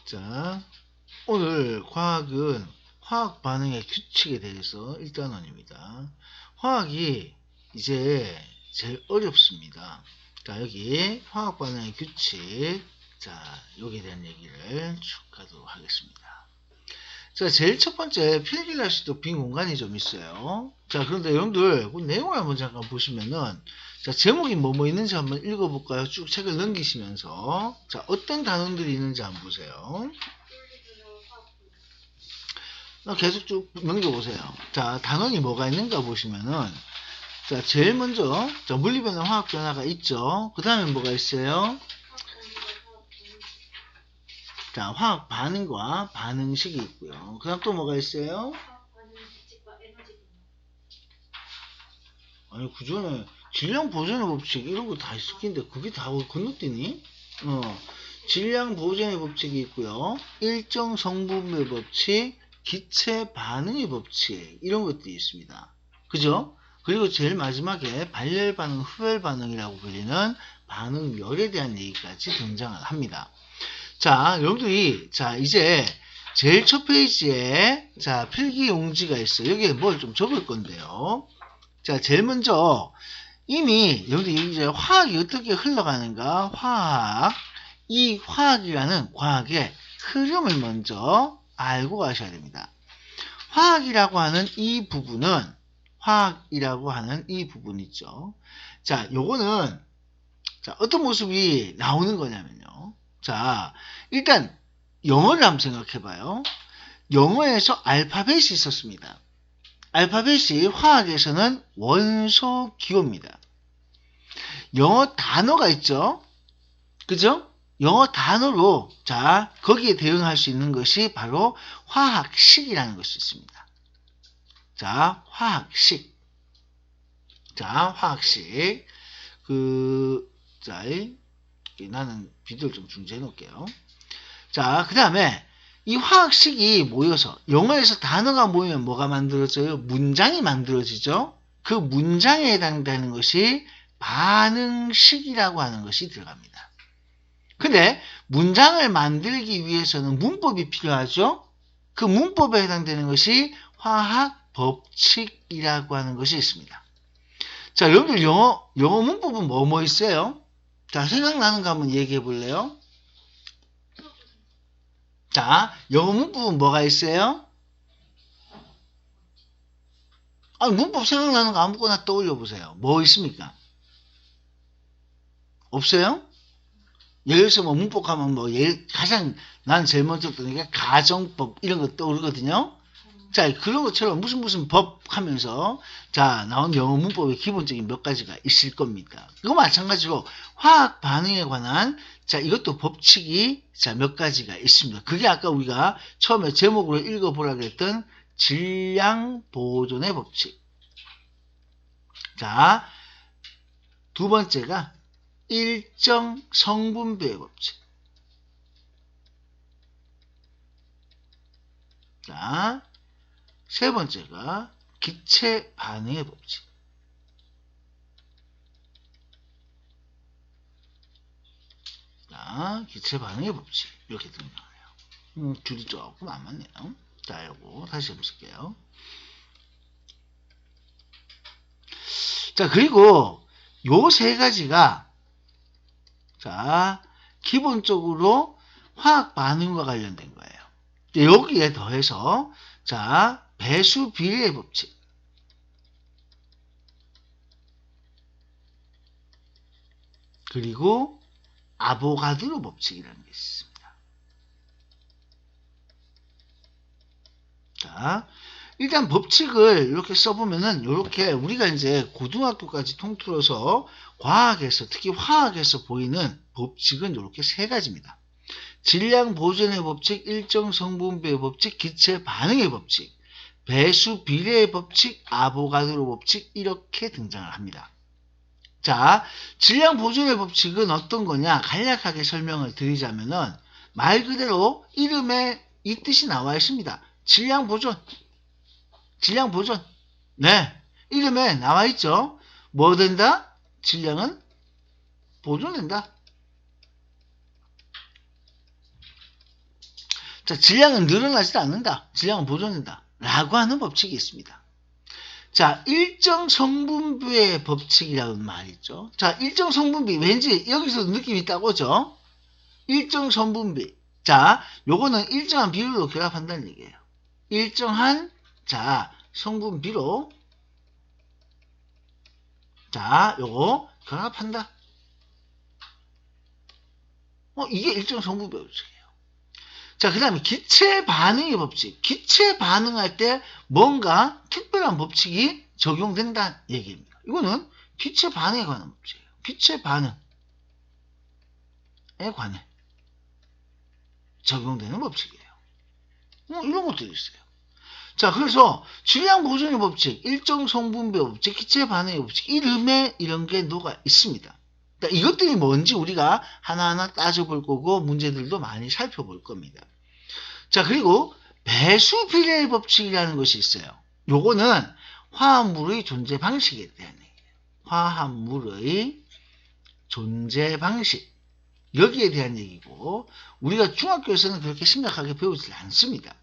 자, 오늘 화학은 화학 반응의 규칙에 대해서 1단원입니다. 화학이 이제 제일 어렵습니다. 자, 여기 화학 반응의 규칙, 자, 여기에 대한 얘기를 쭉 가도록 하겠습니다. 자, 제일 첫 번째, 필기라시도 빈 공간이 좀 있어요. 자, 그런데 여러분들, 그 내용을 한번 잠깐 보시면은, 자, 제목이 뭐 있는지 한번 읽어볼까요? 쭉 책을 넘기시면서, 자, 어떤 단원들이 있는지 한번 보세요. 계속 쭉 넘겨보세요. 자, 단원이 뭐가 있는가 보시면은, 자, 제일 먼저, 자, 물리변화 화학 변화가 있죠. 그 다음에 뭐가 있어요? 자, 화학 반응과 반응식이 있고요. 그 다음 또 뭐가 있어요? 아니, 그 전에 질량 보존의 법칙 이런 거 다 있을 텐데 그게 다 건너뛰니? 질량 보존의 법칙이 있고요. 일정 성분배 법칙, 기체 반응의 법칙 이런 것들이 있습니다. 그죠? 그리고 제일 마지막에 발열 반응, 흡열 반응이라고 불리는 반응열에 대한 얘기까지 등장을 합니다. 자, 여러분들이 자 이제 제일 첫 페이지에 자 필기 용지가 있어요. 여기에 뭘 좀 적을 건데요. 자, 제일 먼저 이미 여러분들이 이제 화학이 어떻게 흘러가는가, 이 화학이라는 과학의 흐름을 먼저 알고 가셔야 됩니다. 화학이라고 하는 이 부분 있죠. 자, 요거는 자, 어떤 모습이 나오는 거냐면요. 자, 일단 영어를 한번 생각해 봐요. 영어에서 알파벳이 있었습니다. 알파벳이 화학에서는 원소 기호입니다. 영어 단어가 있죠? 그죠? 영어 단어로 자 거기에 대응할 수 있는 것이 바로 화학식이라는 것이 있습니다. 자, 화학식. 자, 화학식. 자, 나는 비디오를 좀 중지해 놓을게요. 자, 그 다음에 이 화학식이 모여서 영어에서 단어가 모이면 뭐가 만들어져요? 문장이 만들어지죠. 그 문장에 해당되는 것이 반응식이라고 하는 것이 들어갑니다. 근데 문장을 만들기 위해서는 문법이 필요하죠. 그 문법에 해당되는 것이 화학 법칙이라고 하는 것이 있습니다. 자, 여러분들 영어 문법은 뭐 있어요? 자, 생각나는 거 한번 얘기해 볼래요? 자, 영어 문법은 뭐가 있어요? 문법 생각나는 거 아무거나 떠올려 보세요. 뭐 있습니까? 없어요? 예를 들어서 뭐 문법 하면 가장 난 제일 먼저 떠오르는 게 가정법 이런 거 떠오르거든요. 자, 그런 것처럼 무슨 법 하면서 자, 나온 영어 문법의 기본적인 몇 가지가 있을 겁니다. 그거 마찬가지로 화학 반응에 관한 자, 이것도 법칙이 자, 몇 가지가 있습니다. 그게 아까 우리가 처음에 제목으로 읽어보라 그랬던 질량 보존의 법칙. 자, 두 번째가 일정 성분배의 법칙. 자, 세 번째가 기체 반응의 법칙. 자, 기체 반응의 법칙. 이렇게 등장해요. 줄이 조금 안 맞네요. 자, 요거 다시 한번 쓸게요. 자, 그리고 요 세 가지가 자, 기본적으로 화학 반응과 관련된 거예요. 여기에 더해서 자, 배수 비례의 법칙. 그리고 아보가드로 법칙이라는 게 있습니다. 자, 일단 법칙을 이렇게 써보면은 이렇게 우리가 이제 고등학교까지 통틀어서 과학에서 특히 화학에서 보이는 법칙은 이렇게 세 가지입니다. 질량 보존의 법칙, 일정 성분배의 법칙, 기체 반응의 법칙, 배수 비례의 법칙, 아보가드로 법칙 이렇게 등장을 합니다. 자, 질량 보존의 법칙은 어떤 거냐? 간략하게 설명을 드리자면은 말 그대로 이름에 이 뜻이 나와 있습니다. 질량 보존. 네. 이름에 나와 있죠. 뭐 된다? 질량은 보존된다. 자, 질량은 늘어나지 않는다. 질량은 보존된다. 라고 하는 법칙이 있습니다. 자, 일정 성분비의 법칙이라는 말이 있죠. 자, 일정 성분비, 왠지 여기서 느낌이 있다고 하죠? 일정 성분비. 자, 요거는 일정한 비율로 결합한다는 얘기예요. 일정한, 자, 성분비로, 자, 요거 결합한다. 이게 일정 성분비 법칙이에요. 자, 그 다음에 기체 반응의 법칙. 기체 반응할 때 뭔가 특별한 법칙이 적용된다는 얘기입니다. 이거는 기체 반응에 관한 법칙이에요. 기체 반응에 관해 적용되는 법칙이에요. 이런 것들이 있어요. 자, 그래서 질량 보존의 법칙, 일정 성분배 법칙, 기체 반응의 법칙, 이름에 이런 게 녹아 있습니다. 그러니까 이것들이 뭔지 우리가 하나하나 따져볼 거고 문제들도 많이 살펴볼 겁니다. 자, 그리고 배수 비례의 법칙이라는 것이 있어요. 요거는 화합물의 존재 방식에 대한 얘기예요. 화합물의 존재 방식. 여기에 대한 얘기고 우리가 중학교에서는 그렇게 심각하게 배우지 않습니다.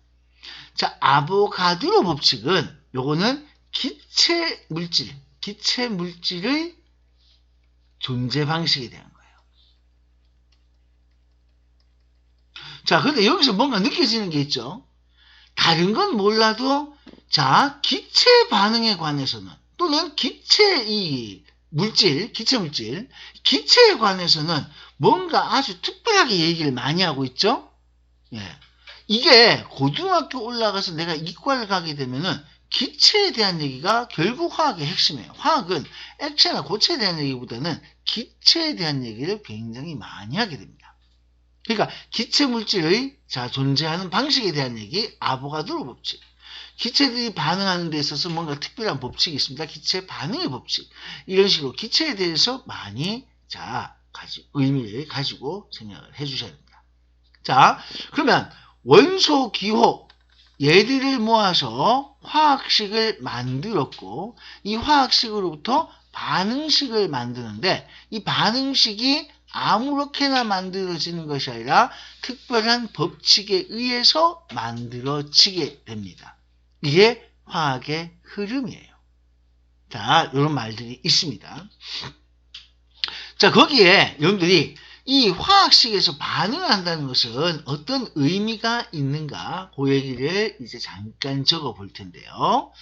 자, 아보가드로 법칙은 요거는 기체 물질의 존재 방식에 대한 거예요. 자, 근데 여기서 뭔가 느껴지는 게 있죠. 다른 건 몰라도 자, 기체 반응에 관해서는 또는 기체에 관해서는 뭔가 아주 특별하게 얘기를 많이 하고 있죠. 예. 이게 고등학교 올라가서 내가 이과를 가게 되면은 기체에 대한 얘기가 결국 화학의 핵심이에요. 화학은 액체나 고체에 대한 얘기보다는 기체에 대한 얘기를 굉장히 많이 하게 됩니다. 그러니까 기체 물질의 존재하는 방식에 대한 얘기, 아보가드로 법칙. 기체들이 반응하는 데 있어서 뭔가 특별한 법칙이 있습니다. 기체 반응의 법칙. 이런 식으로 기체에 대해서 많이 의미를 가지고 생각을 해주셔야 됩니다. 자, 그러면 원소, 기호, 얘들을 모아서 화학식을 만들었고 이 화학식으로부터 반응식을 만드는데 이 반응식이 아무렇게나 만들어지는 것이 아니라 특별한 법칙에 의해서 만들어지게 됩니다. 이게 화학의 흐름이에요. 자, 이런 말들이 있습니다. 자, 거기에 여러분들이 이 화학식에서 반응을 한다는 것은 어떤 의미가 있는가 그 얘기를 이제 잠깐 적어 볼 텐데요.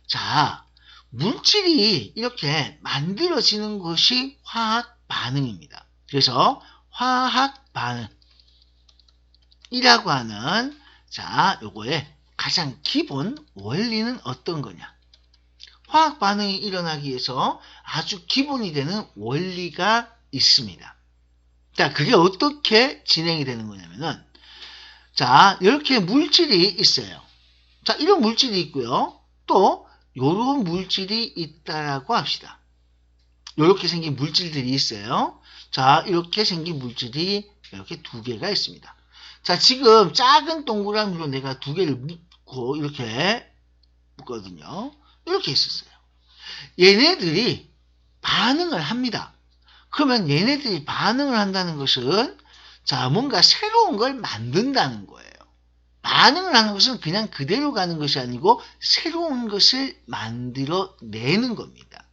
자, 물질이 이렇게 만들어지는 것이 화학 반응입니다. 그래서 화학 반응이라고 하는 요거의 가장 기본 원리는 어떤 거냐? 화학 반응이 일어나기 위해서 아주 기본이 되는 원리가 있습니다. 자, 그게 어떻게 진행이 되는 거냐면은, 이렇게 물질이 있어요. 자, 이런 물질이 있고요. 또, 요런 물질이 있다라고 합시다. 요렇게 생긴 물질들이 있어요. 자, 이렇게 생긴 물질이 이렇게 두 개가 있습니다. 자, 지금 작은 동그라미로 내가 두 개를 묶고, 이렇게 묶거든요. 이렇게 있었어요. 얘네들이 반응을 합니다. 그러면 얘네들이 반응을 한다는 것은 뭔가 새로운 걸 만든다는 거예요. 반응을 하는 것은 그냥 그대로 가는 것이 아니고 새로운 것을 만들어내는 겁니다.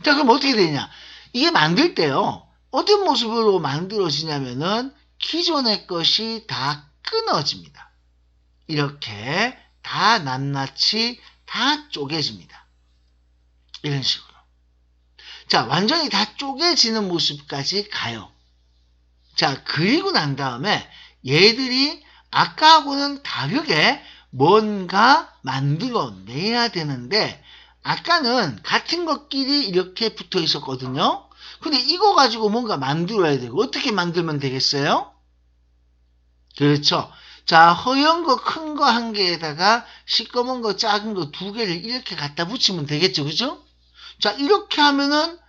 자, 그럼 어떻게 되냐? 이게 만들 때요. 어떤 모습으로 만들어지냐면은 기존의 것이 다 끊어집니다. 이렇게 다 낱낱이 다 쪼개집니다. 이런 식으로. 자, 완전히 다 쪼개지는 모습까지 가요. 자, 그리고 난 다음에 얘들이 아까하고는 다르게 뭔가 만들어내야 되는데 아까는 같은 것끼리 이렇게 붙어 있었거든요. 근데 이거 가지고 뭔가 만들어야 되고 어떻게 만들면 되겠어요? 그렇죠. 자, 허연 거, 큰 거 한 개에다가 시꺼먼 거, 작은 거 두 개를 이렇게 갖다 붙이면 되겠죠. 그죠? 자, 이렇게 하면은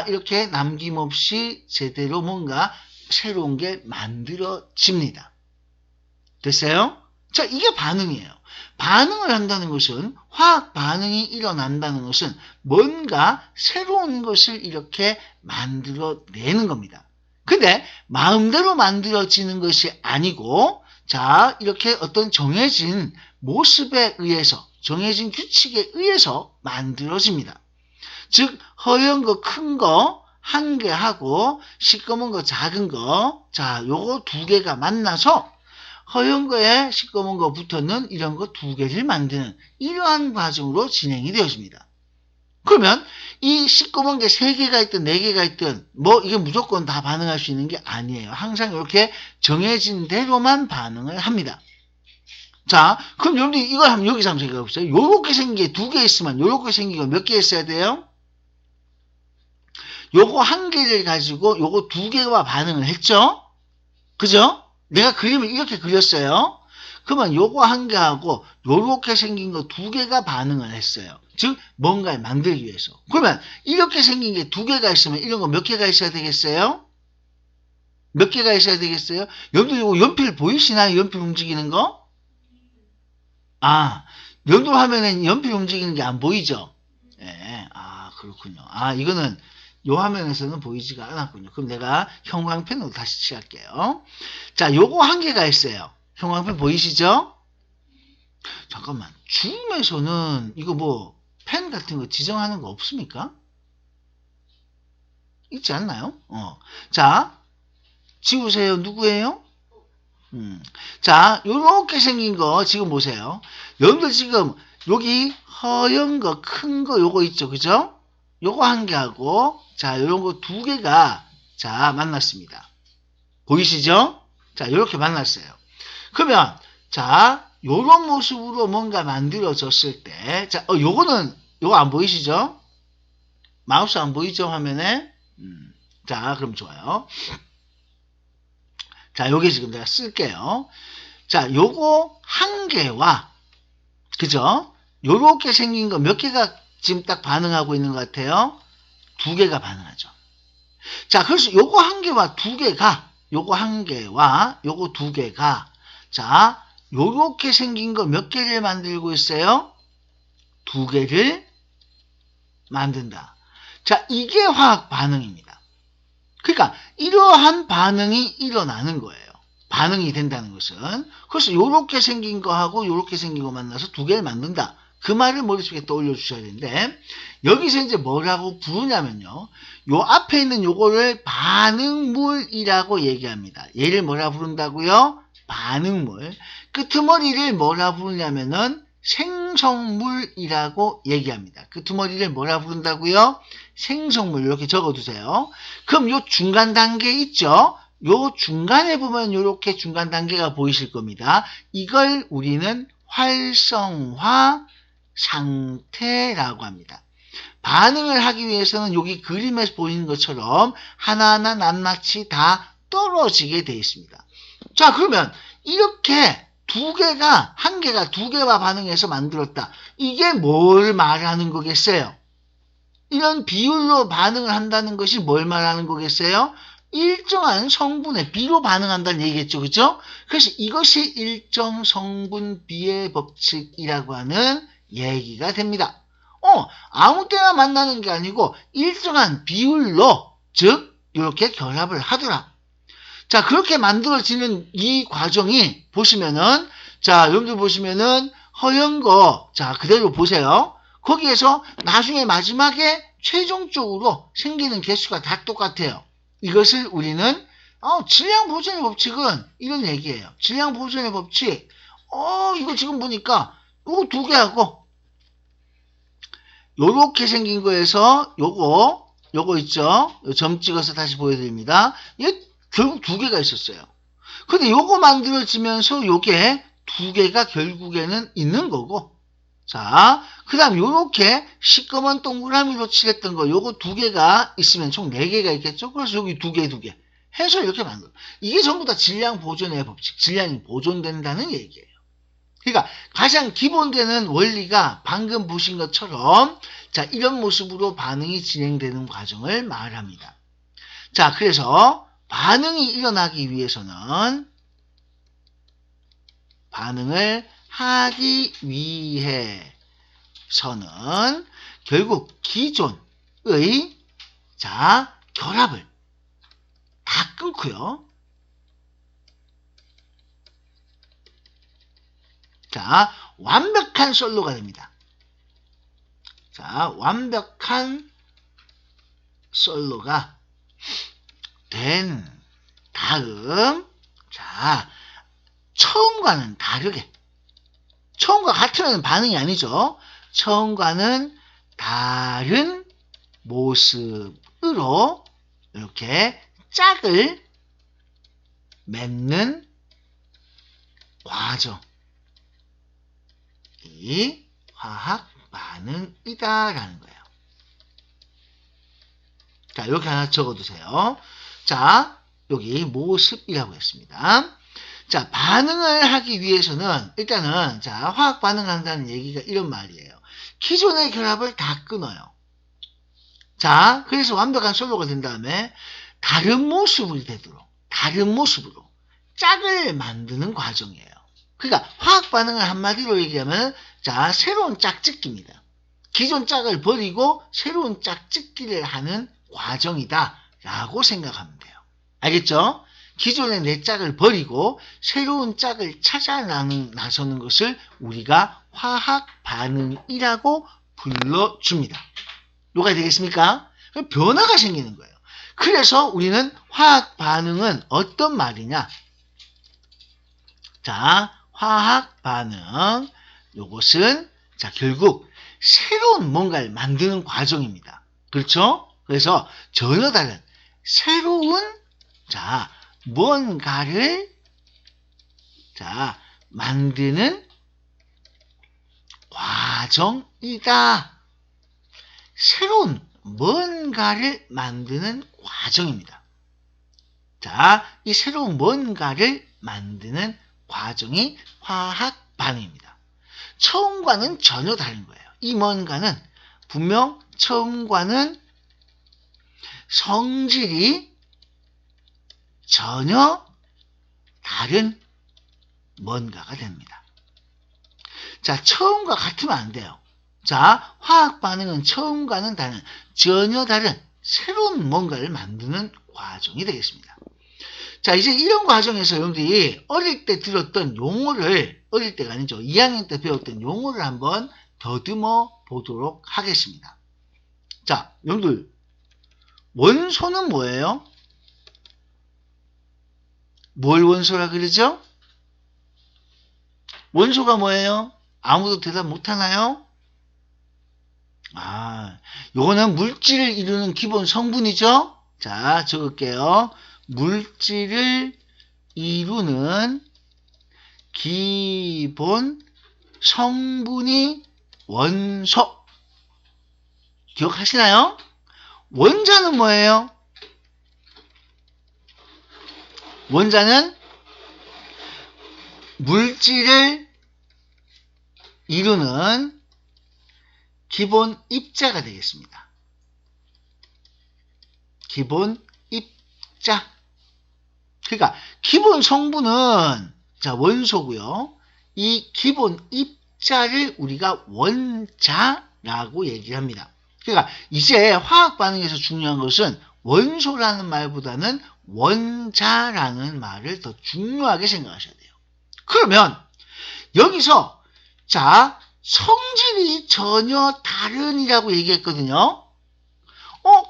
이렇게 남김없이 제대로 뭔가 새로운 게 만들어집니다. 됐어요? 자, 이게 반응이에요. 반응을 한다는 것은 화학 반응이 일어난다는 것은 뭔가 새로운 것을 이렇게 만들어내는 겁니다. 근데 마음대로 만들어지는 것이 아니고 자, 이렇게 어떤 정해진 모습에 의해서, 정해진 규칙에 의해서 만들어집니다. 즉, 허연 거, 큰 거, 한 개 하고, 시꺼먼 거, 작은 거, 자, 요거 두 개가 만나서, 허연 거에 시꺼먼 거 붙어는 이런 거 두 개를 만드는 이러한 과정으로 진행이 되어집니다. 그러면 이 시꺼먼 게 3개가 있든 4개가 있든 뭐 이게 무조건 다 반응할 수 있는 게 아니에요. 항상 이렇게 정해진 대로만 반응을 합니다. 자, 그럼 여러분들 이걸 한번 여기서 한번 생각해 보세요. 요렇게 생긴 게 2개 있으면 요렇게 생긴 거 몇 개 있어야 돼요? 요거 1개를 가지고 요거 2개와 반응을 했죠? 그죠? 내가 그림을 이렇게 그렸어요. 그러면 요거 1개하고 요렇게 생긴 거 2개가 반응을 했어요. 즉 뭔가를 만들기 위해서. 그러면 이렇게 생긴 게 2개가 있으면 이런 거 몇 개가 있어야 되겠어요? 몇 개가 있어야 되겠어요? 여러분들 이거 연필 보이시나요? 연필 움직이는 거? 아, 연도 화면에 연필 움직이는 게 안 보이죠? 예, 아 그렇군요. 아 이거는 요 화면에서는 보이지가 않았군요. 그럼 내가 형광펜으로 다시 칠할게요. 자, 요거 1개가 있어요. 형광펜 보이시죠? 잠깐만, 줌에서는 이거 뭐 펜 같은 거 지정하는 거 없습니까? 있지 않나요? 자, 지우세요. 누구예요? 자, 요렇게 생긴 거 지금 보세요. 여러분들 지금 여기 허연 거, 큰 거 요거 있죠. 그죠? 요거 1개하고 자, 요런 거 2개가 자, 만났습니다. 보이시죠? 자, 요렇게 만났어요. 그러면 자, 요런 모습으로 뭔가 만들어졌을 때 자, 요거는 요거 안 보이시죠? 마우스 안 보이죠? 화면에? 자, 그럼 좋아요. 자, 요게 지금 내가 쓸게요. 자, 요거 1개와 그죠? 요렇게 생긴 거 몇 개가 지금 딱 반응하고 있는 것 같아요? 2개가 반응하죠. 자, 그래서 요거 1개와 2개가 요거 1개와 요거 2개가 자, 요렇게 생긴 거 몇 개를 만들고 있어요? 2개를 만든다. 자, 이게 화학 반응입니다. 그러니까 이러한 반응이 일어나는 거예요. 반응이 된다는 것은. 그래서 요렇게 생긴 거하고 요렇게 생긴 거 만나서 2개를 만든다. 그 말을 머릿속에 떠올려 주셔야 되는데 여기서 이제 뭐라고 부르냐면요. 요 앞에 있는 요거를 반응물이라고 얘기합니다. 얘를 뭐라 부른다고요? 반응물. 끄트머리를 뭐라 부르냐면은 생성물이라고 얘기합니다. 끄트머리를 뭐라 부른다고요? 생성물. 이렇게 적어두세요. 그럼 요 중간 단계 있죠? 요 중간에 보면 요렇게 중간 단계가 보이실 겁니다. 이걸 우리는 활성화 상태라고 합니다. 반응을 하기 위해서는 여기 그림에서 보이는 것처럼 하나하나 낱낱이 다 떨어지게 되어 있습니다. 자, 그러면 이렇게 2개가 1개가 2개와 반응해서 만들었다. 이게 뭘 말하는 거겠어요? 이런 비율로 반응을 한다는 것이 뭘 말하는 거겠어요? 일정한 성분의 비로 반응한다는 얘기겠죠. 그죠? 그래서 이것이 일정 성분 비의 법칙이라고 하는 얘기가 됩니다. 아무 때나 만나는 게 아니고 일정한 비율로 즉 이렇게 결합을 하더라. 자, 그렇게 만들어지는 이 과정이 보시면은 자, 여러분들 보시면은 허연 거 자, 그대로 보세요. 거기에서 나중에 마지막에 최종적으로 생기는 개수가 다 똑같아요. 이것을 우리는 질량 보존의 법칙은 이런 얘기예요. 질량 보존의 법칙. 이거 지금 보니까 요거 2개하고 요렇게 생긴 거에서 요거 있죠? 점 찍어서 다시 보여드립니다. 얘 결국 2개가 있었어요. 근데 요거 만들어지면서 요게 2개가 결국에는 있는 거고 자, 그 다음 요렇게 시꺼먼 동그라미로 칠했던 거 요거 2개가 있으면 총 4개가 있겠죠? 그래서 여기 2개 해서 이렇게 만들어. 이게 전부 다 질량 보존의 법칙. 질량이 보존된다는 얘기예요. 그러니까 가장 기본되는 원리가 방금 보신 것처럼 자, 이런 모습으로 반응이 진행되는 과정을 말합니다. 자, 그래서 반응이 일어나기 위해서는 반응을 하기 위해서는 결국 기존의 자, 결합을 다 끊고요. 자, 완벽한 솔로가 됩니다. 자, 완벽한 솔로가 된 다음, 자, 처음과는 다르게, 처음과 같으면 반응이 아니죠. 처음과는 다른 모습으로 이렇게 짝을 맺는 과정이 화학 반응이다라는 거예요. 자, 이렇게 하나 적어두세요. 자, 여기 모습이라고 했습니다. 자, 반응을 하기 위해서는 일단은 자, 화학 반응한다는 얘기가 이런 말이에요. 기존의 결합을 다 끊어요. 자, 그래서 완벽한 솔로가 된 다음에 다른 모습이 되도록, 다른 모습으로 짝을 만드는 과정이에요. 그러니까 화학 반응을 한마디로 얘기하면 자, 새로운 짝짓기입니다. 기존 짝을 버리고 새로운 짝짓기를 하는 과정이다 라고 생각하면 돼요. 알겠죠? 기존의 내 짝을 버리고 새로운 짝을 찾아 나서는 것을 우리가 화학 반응이라고 불러줍니다. 뭐가 되겠습니까? 변화가 생기는 거예요. 그래서 우리는 화학 반응은 어떤 말이냐? 자, 화학 반응, 요것은 자, 결국 새로운 뭔가를 만드는 과정입니다. 그렇죠? 그래서 전혀 다른 새로운 자, 뭔가를 자, 만드는 과정이다. 새로운 뭔가를 만드는 과정입니다. 자, 이 새로운 뭔가를 만드는 과정이 화학 반응입니다. 처음과는 전혀 다른 거예요. 이 뭔가는 분명 처음과는 성질이 전혀 다른 뭔가가 됩니다. 자, 처음과 같으면 안 돼요. 자, 화학 반응은 처음과는 다른, 전혀 다른 새로운 뭔가를 만드는 과정이 되겠습니다. 자, 이제 이런 과정에서 여러분들이 어릴 때 들었던 용어를, 어릴 때가 아니죠. 2학년 때 배웠던 용어를 한번 더듬어 보도록 하겠습니다. 자, 여러분들, 원소는 뭐예요? 뭘 원소라 그러죠? 원소가 뭐예요? 아무도 대답 못하나요? 아, 요거는 물질을 이루는 기본 성분이죠? 자, 적을게요. 물질을 이루는 기본 성분이 원소. 기억하시나요? 원자는 뭐예요? 원자는 물질을 이루는 기본 입자가 되겠습니다. 기본 입자. 그러니까 기본 성분은 자, 원소고요. 이 기본 입자를 우리가 원자라고 얘기를 합니다. 그러니까 이제 화학 반응에서 중요한 것은 원소라는 말보다는 원자라는 말을 더 중요하게 생각하셔야 돼요. 그러면 여기서 자, 성질이 전혀 다른이라고 얘기했거든요.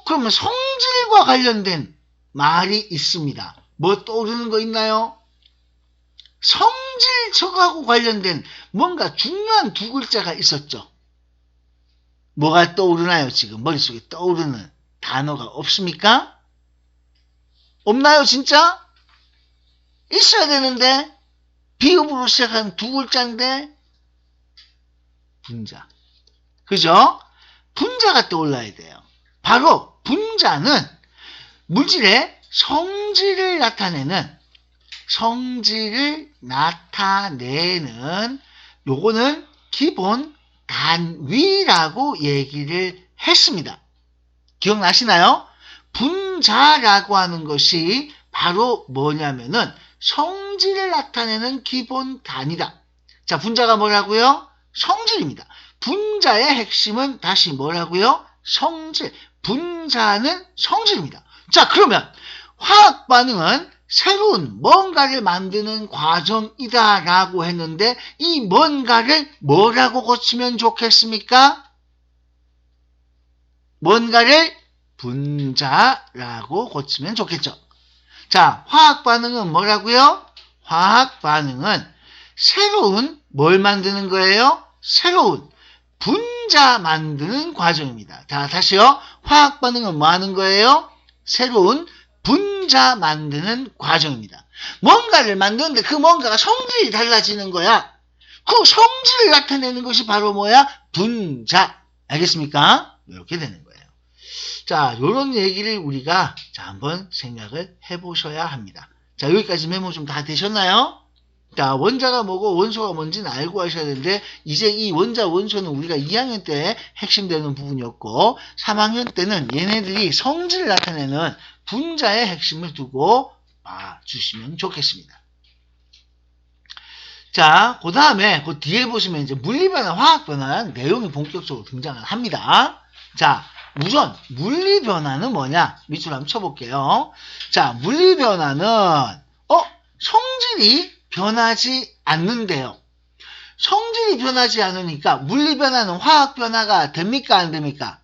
그러면 성질과 관련된 말이 있습니다. 뭐 떠오르는 거 있나요? 성질척하고 관련된 뭔가 중요한 두 글자가 있었죠. 뭐가 떠오르나요? 지금 머릿속에 떠오르는 단어가 없습니까? 없나요, 진짜? 있어야 되는데 비읍으로 시작한 두 글자인데 분자. 그죠? 분자가 떠올라야 돼요. 바로 분자는 물질의 성질을 나타내는 요거는 기본 단위라고 얘기를 했습니다. 기억나시나요? 분자라고 하는 것이 바로 뭐냐면은 성질을 나타내는 기본 단위다. 자, 분자가 뭐라고요? 성질입니다. 분자의 핵심은 다시 뭐라고요? 성질. 분자는 성질입니다. 자, 그러면 화학 반응은 새로운 뭔가를 만드는 과정이다라고 했는데 이 뭔가를 뭐라고 고치면 좋겠습니까? 뭔가를 분자라고 고치면 좋겠죠. 자, 화학 반응은 뭐라고요? 화학 반응은 새로운 뭘 만드는 거예요? 새로운 분자 만드는 과정입니다. 자, 다시요. 화학 반응은 뭐 하는 거예요? 새로운 분자 만드는 과정입니다. 뭔가를 만드는데 그 뭔가가 성질이 달라지는 거야. 그 성질을 나타내는 것이 바로 뭐야? 분자. 알겠습니까? 이렇게 되는 거예요. 자, 요런 얘기를 우리가 자, 한번 생각을 해보셔야 합니다. 자, 여기까지 메모 좀 다 되셨나요? 자, 원자가 뭐고 원소가 뭔지는 알고 하셔야 되는데 이제 이 원자, 원소는 우리가 2학년 때 핵심되는 부분이었고 3학년 때는 얘네들이 성질을 나타내는 분자의 핵심을 두고 봐주시면 좋겠습니다. 자, 그 다음에 그 뒤에 보시면 이제 물리변화, 화학변화는 내용이 본격적으로 등장을 합니다. 자, 우선 물리변화는 뭐냐? 밑으로 한번 쳐볼게요. 자, 물리변화는 성질이 변하지 않는데요. 성질이 변하지 않으니까 물리변화는 화학변화가 됩니까? 안 됩니까?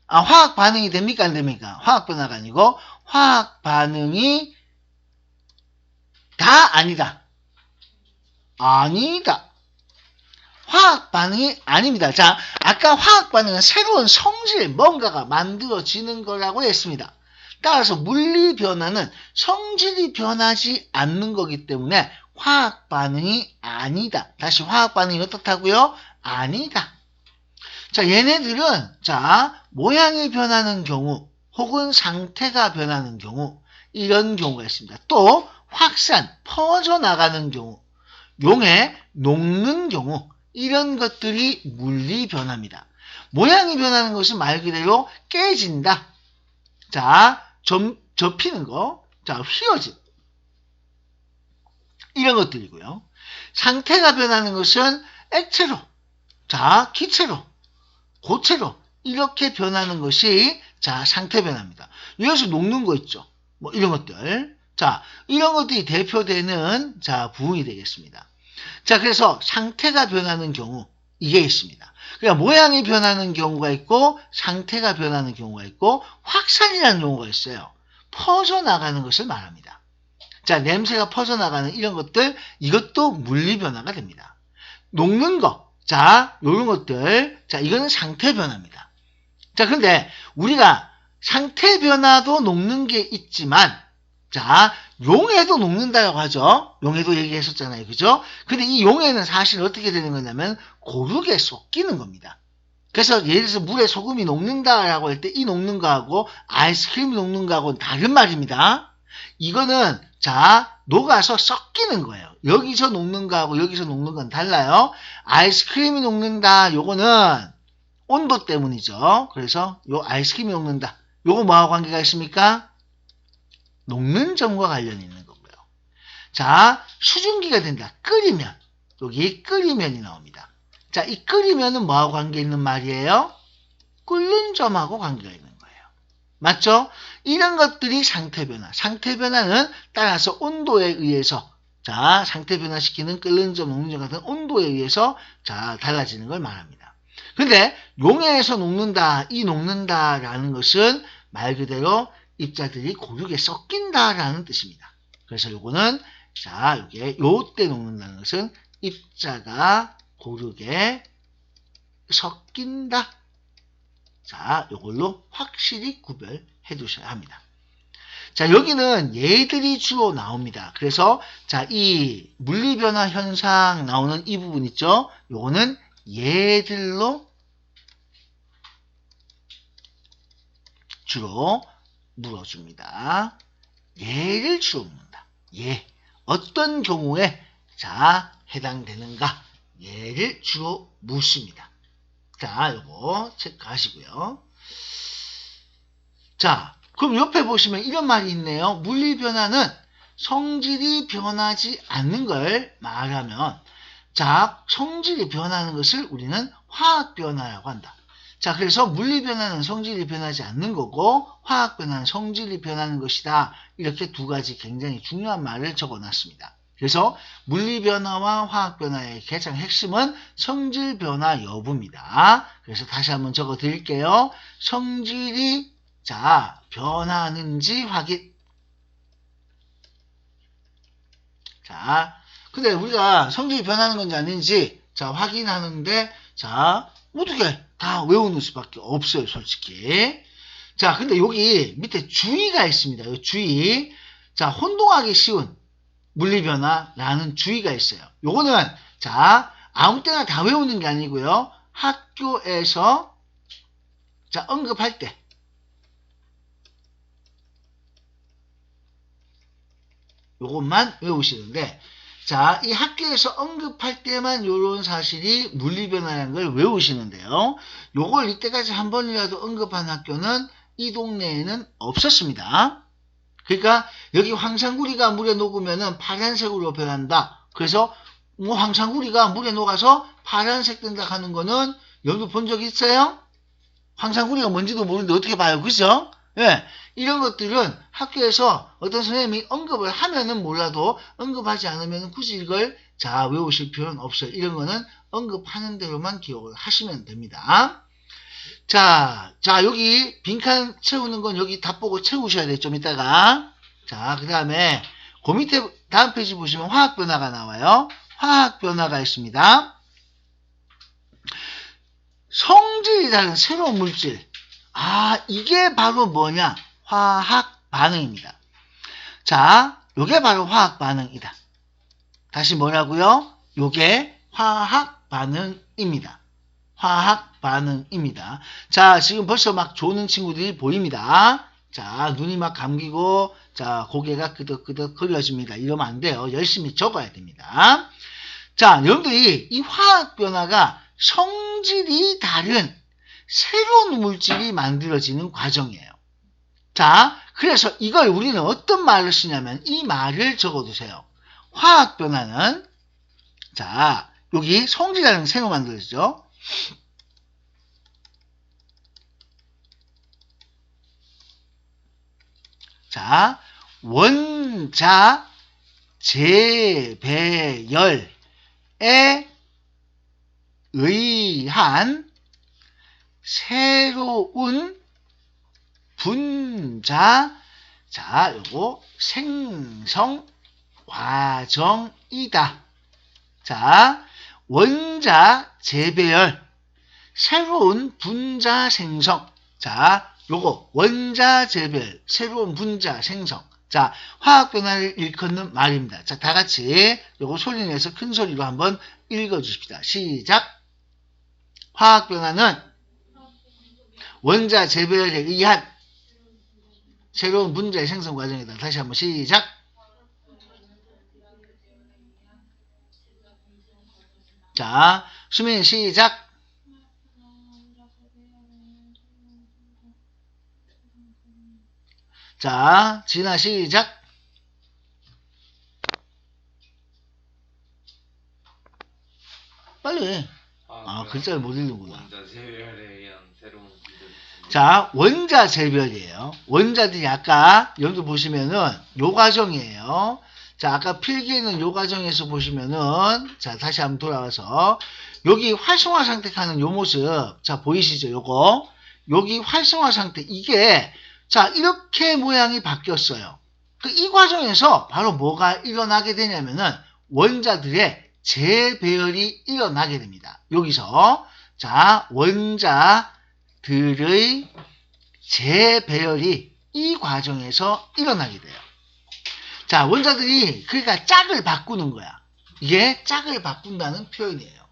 화학 반응이 됩니까? 안 됩니까? 화학변화가 아니고 화학 반응이 다 아니다. 아니다. 화학 반응이 아닙니다. 자, 아까 화학 반응은 새로운 성질, 뭔가가 만들어지는 거라고 했습니다. 따라서 물리 변화는 성질이 변하지 않는 거기 때문에 화학 반응이 아니다. 다시 화학 반응이 어떻다고요? 아니다. 자, 얘네들은 자, 모양이 변하는 경우 혹은 상태가 변하는 경우 이런 경우가 있습니다. 또 확산, 퍼져나가는 경우, 용해, 녹는 경우 이런 것들이 물리 변화입니다. 모양이 변하는 것은 말 그대로 깨진다. 자, 접히는 거, 자, 휘어짐. 이런 것들이고요. 상태가 변하는 것은 액체로, 자, 기체로, 고체로 이렇게 변하는 것이 자, 상태 변화입니다. 여기서 녹는 거 있죠. 뭐 이런 것들. 자, 이런 것들이 대표되는 자, 부분이 되겠습니다. 자, 그래서 상태가 변하는 경우 이게 있습니다. 그러니까 모양이 변하는 경우가 있고 상태가 변하는 경우가 있고 확산이라는 경우가 있어요. 퍼져나가는 것을 말합니다. 자, 냄새가 퍼져나가는 이런 것들 이것도 물리 변화가 됩니다. 녹는 거, 자, 이런 것들, 자, 이거는 상태 변화입니다. 자, 그런데 우리가 상태 변화도 녹는 게 있지만 자, 용해도 녹는다고 하죠. 용해도 얘기했었잖아요. 그죠? 근데 이 용해는 사실 어떻게 되는 거냐면 고르게 섞이는 겁니다. 그래서 예를 들어서 물에 소금이 녹는다라고 할 때 이 녹는 거하고 아이스크림이 녹는 거하고는 다른 말입니다. 이거는 자, 녹아서 섞이는 거예요. 여기서 녹는 거하고 여기서 녹는 건 달라요. 아이스크림이 녹는다. 요거는 온도 때문이죠. 그래서 요 아이스크림이 녹는다. 요거 뭐하고 관계가 있습니까? 녹는 점과 관련이 있는 거고요. 자, 수증기가 된다. 끓이면. 여기 끓이면이 나옵니다. 자, 이 끓이면은 뭐하고 관계 있는 말이에요? 끓는 점하고 관계가 있는 거예요. 맞죠? 이런 것들이 상태 변화. 상태 변화는 따라서 온도에 의해서 자, 상태 변화시키는 끓는 점, 녹는 점 같은 온도에 의해서 자, 달라지는 걸 말합니다. 근데 용해에서 녹는다, 이 녹는다라는 것은 말 그대로 입자들이 고르게 섞인다라는 뜻입니다. 그래서 요거는 자, 요게 요때 녹는다는 것은 입자가 고르게 섞인다. 자, 요걸로 확실히 구별해 두셔야 합니다. 자, 여기는 얘들이 주로 나옵니다. 그래서 자, 이 물리변화 현상 나오는 이 부분 있죠? 요거는 얘들로 주로 물어줍니다. 얘를 주로 묻는다. 얘. 어떤 경우에 자, 해당되는가? 얘를 주로 묻습니다. 자, 요거 체크하시고요. 자, 그럼 옆에 보시면 이런 말이 있네요. 물리변화는 성질이 변하지 않는 걸 말하면 자, 성질이 변하는 것을 우리는 화학변화라고 한다. 자, 그래서 물리 변화는 성질이 변하지 않는 거고 화학 변화는 성질이 변하는 것이다. 이렇게 두 가지 굉장히 중요한 말을 적어놨습니다. 그래서 물리 변화와 화학 변화의 가장 핵심은 성질 변화 여부입니다. 그래서 다시 한번 적어 드릴게요. 성질이 자 변하는지 확인. 자, 근데 우리가 성질이 변하는 건지 아닌지 자 확인하는데 자 어떻게 다 외우는 수밖에 없어요, 솔직히. 자, 근데 여기 밑에 주의가 있습니다. 이 주의. 자, 혼동하기 쉬운 물리변화라는 주의가 있어요. 요거는 자 아무 때나 다 외우는 게 아니고요. 학교에서 자 언급할 때 요것만 외우시는데 자, 이 학교에서 언급할 때만 요런 사실이 물리변화라는 걸 외우시는데요. 요걸 이때까지 한 번이라도 언급한 학교는 이 동네에는 없었습니다. 그러니까 여기 황산구리가 물에 녹으면 파란색으로 변한다. 그래서 뭐 황산구리가 물에 녹아서 파란색 된다 하는 거는 여러분 본 적 있어요? 황산구리가 뭔지도 모르는데 어떻게 봐요? 그죠? 예, 이런 것들은 학교에서 어떤 선생님이 언급을 하면은 몰라도 언급하지 않으면 굳이 이걸 자 외우실 필요는 없어요. 이런 거는 언급하는 대로만 기억을 하시면 됩니다. 자 여기 빈칸 채우는 건 여기 답 보고 채우셔야 돼요. 좀 이따가. 자, 그 다음에 그 밑에 다음 페이지 보시면 화학 변화가 나와요. 화학 변화가 있습니다. 성질이 다른 새로운 물질. 아, 이게 바로 뭐냐? 화학 반응입니다. 자, 요게 바로 화학 반응이다. 다시 뭐라고요? 요게 화학 반응입니다. 화학 반응입니다. 자, 지금 벌써 막 조는 친구들이 보입니다. 자, 눈이 막 감기고, 자, 고개가 끄덕끄덕 거려집니다. 이러면 안 돼요. 열심히 적어야 됩니다. 자, 여러분들이 이 화학 변화가 성질이 다른 새로운 물질이 만들어지는 과정이에요. 자, 그래서 이걸 우리는 어떤 말을 쓰냐면 이 말을 적어두세요. 화학 변화는 자, 여기 성질이라는 새로 만들어지죠. 자, 원자 재배열에 의한 새로운 분자, 자, 요거 생성 과정이다. 자, 원자 재배열, 새로운 분자 생성. 자, 요거 원자 재배열, 새로운 분자 생성. 자, 화학 변화를 일컫는 말입니다. 자, 다 같이 요거 소리 내서 큰 소리로 한번 읽어 주십시다. 시작. 화학 변화는 원자 재배열에 의한 새로운 분자의 생성 과정이다. 다시 한번 시작. 자, 수민 시작. 자, 진아 시작. 빨리 해. 아, 글자를 못 읽는구나. 원자 재배열에 의한 새로운 분자를. 자, 원자 재배열이에요. 원자들이 아까 여기 보시면은 요 과정이에요. 자, 아까 필기에는 요 과정에서 보시면은 자, 다시 한번 돌아와서 여기 활성화 상태하는 요 모습 자, 보이시죠? 요거 여기 활성화 상태 이게 자, 이렇게 모양이 바뀌었어요. 이 과정에서 바로 뭐가 일어나게 되냐면은 원자들의 재배열이 일어나게 됩니다. 여기서 자, 원자들의 재배열이 이 과정에서 일어나게 돼요. 자, 원자들이 그러니까 짝을 바꾸는 거야. 이게 짝을 바꾼다는 표현이에요.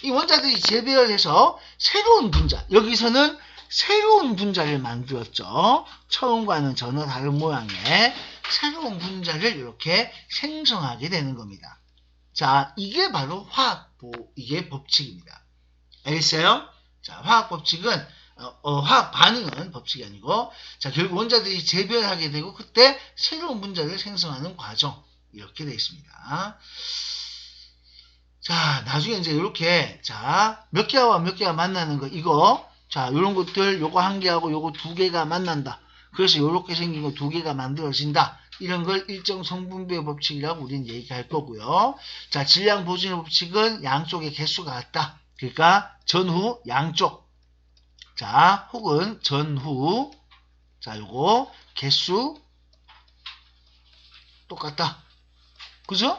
이 원자들이 재배열해서 새로운 분자, 여기서는 새로운 분자를 만들었죠. 처음과는 전혀 다른 모양의 새로운 분자를 이렇게 생성하게 되는 겁니다. 자, 이게 바로 이게 법칙입니다. 알겠어요? 자, 화학 법칙은 화학 반응은 법칙이 아니고 자, 결국 원자들이 재배하게 되고 그때 새로운 분자를 생성하는 과정 이렇게 되어 있습니다. 자, 나중에 이제 이렇게 자, 몇 개와 몇 개가 만나는 거 이거 자, 요런 것들 요거 한 개하고 요거 두 개가 만난다. 그래서 요렇게 생긴 거 두 개가 만들어진다. 이런 걸 일정 성분비의 법칙이라고 우리는 얘기할 거고요. 자, 질량 보존의 법칙은 양쪽의 개수가 같다. 그러니까 전후 양쪽. 자, 혹은 전후. 자, 요거 개수 똑같다. 그죠?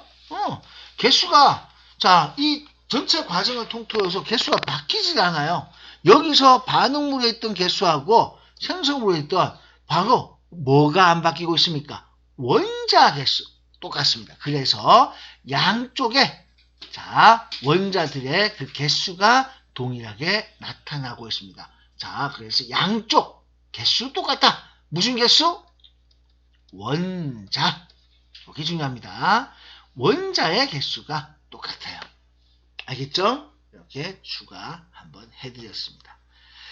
개수가, 자, 이 전체 과정을 통틀어서 개수가 바뀌지 않아요. 여기서 반응물에 있던 개수하고 생성물에 있던 바로 뭐가 안 바뀌고 있습니까? 원자 개수. 똑같습니다. 그래서 양쪽에, 자, 원자들의 그 개수가 동일하게 나타나고 있습니다. 자, 그래서 양쪽 개수 똑같다. 무슨 개수? 원자. 이게 중요합니다. 원자의 개수가 똑같아요. 알겠죠? 이렇게 추가 한번 해드렸습니다.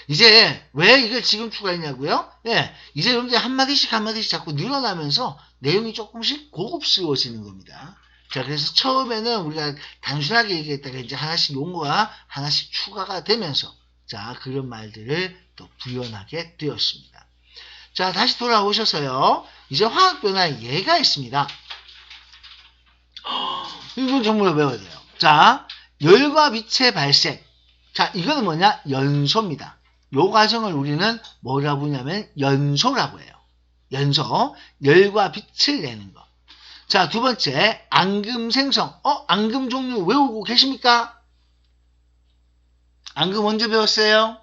이제 왜 이걸 지금 추가했냐고요? 예, 이제 여러분들 한마디씩 자꾸 늘어나면서 내용이 조금씩 고급스러워지는 겁니다. 자, 그래서 처음에는 우리가 단순하게 얘기했다가 이제 하나씩 용어가 하나씩 추가가 되면서 자, 그런 말들을 또 부연하게 되었습니다. 자, 다시 돌아오셔서요. 이제 화학변화의 예가 있습니다. 이건 전부 외워야 돼요. 자, 열과 빛의 발생. 자, 이거는 뭐냐? 연소입니다. 요 과정을 우리는 뭐라고 부르냐면 연소라고 해요. 연소. 열과 빛을 내는 거. 자, 두 번째, 앙금 생성. 앙금 종류 외우고 계십니까? 앙금 언제 배웠어요?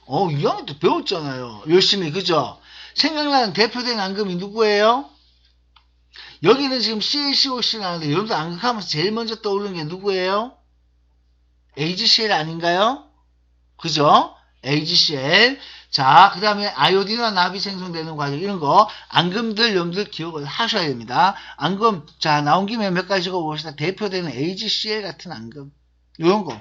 2학년 때 배웠잖아요. 열심히, 그죠? 생각나는 대표된 앙금이 누구예요? 여기는 지금 CaCO3 나오는데 여러분들 앙금하면서 제일 먼저 떠오르는 게 누구예요? AgCl 아닌가요? 그죠? AgCl. 자, 그 다음에 아이오딘과 납이 생성되는 과정, 이런 거, 앙금들, 여러분들 기억을 하셔야 됩니다. 앙금, 자, 나온 김에 몇 가지 적어봅시다. 대표되는 AgCl 같은 앙금. 이런 거.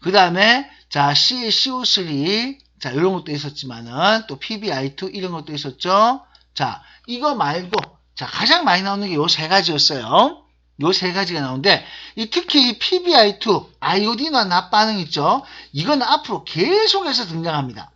그 다음에, 자, CaCO3. 자, 이런 것도 있었지만은, 또 PbI2, 이런 것도 있었죠? 자, 이거 말고, 자, 가장 많이 나오는 게 요 세 가지였어요. 요 세 가지가 나오는데, 특히 이 PbI2, 아이오딘과 납 반응 있죠? 이건 앞으로 계속해서 등장합니다.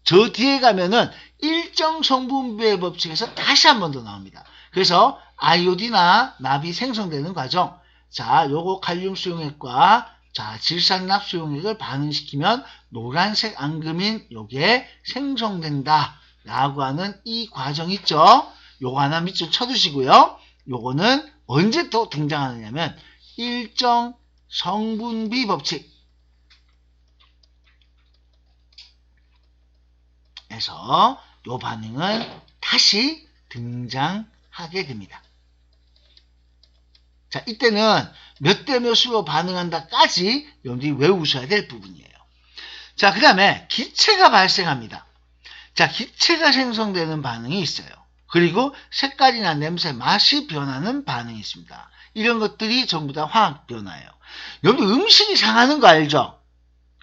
저 뒤에 가면은 일정 성분비의 법칙에서 다시 한 번 더 나옵니다. 그래서 아이오딘과 납이 생성되는 과정. 자, 요거 칼륨 수용액과 자, 질산납 수용액을 반응시키면 노란색 앙금인 요게 생성된다. 라고 하는 이 과정 있죠? 요거 하나 밑줄 쳐두시고요. 요거는 언제 또 등장하느냐면 일정 성분비 법칙 에서 요 반응은 다시 등장하게 됩니다. 자, 이때는 몇 대 몇으로 반응한다까지 여러분들이 외우셔야 될 부분이에요. 자, 그 다음에 기체가 발생합니다. 자, 기체가 생성되는 반응이 있어요. 그리고 색깔이나 냄새, 맛이 변하는 반응이 있습니다. 이런 것들이 전부 다 화학 변화예요. 여러분 음식이 상하는 거 알죠?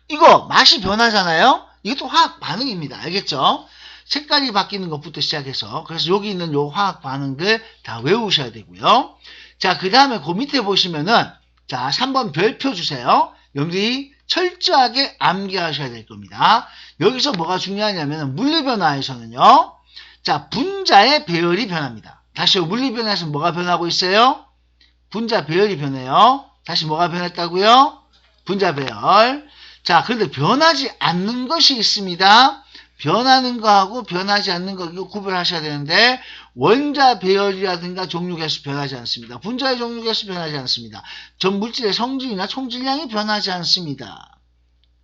이거 맛이 변하잖아요? 이것도 화학 반응입니다. 알겠죠? 색깔이 바뀌는 것부터 시작해서 그래서 여기 있는 요 화학 반응들 다 외우셔야 되고요. 자, 그 다음에 그 밑에 보시면은 자, 3번 별표 주세요. 여러분들이 철저하게 암기하셔야 될 겁니다. 여기서 뭐가 중요하냐면 물리변화에서는요. 자, 분자의 배열이 변합니다. 다시 물리변화에서 뭐가 변하고 있어요? 분자 배열이 변해요. 다시 뭐가 변했다고요? 분자 배열. 자, 그런데 변하지 않는 것이 있습니다. 변하는 거하고 변하지 않는 거 이거 구별하셔야 되는데 원자 배열이라든가 종류 개수 변하지 않습니다. 분자의 종류 개수 변하지 않습니다. 전 물질의 성질이나 총질량이 변하지 않습니다.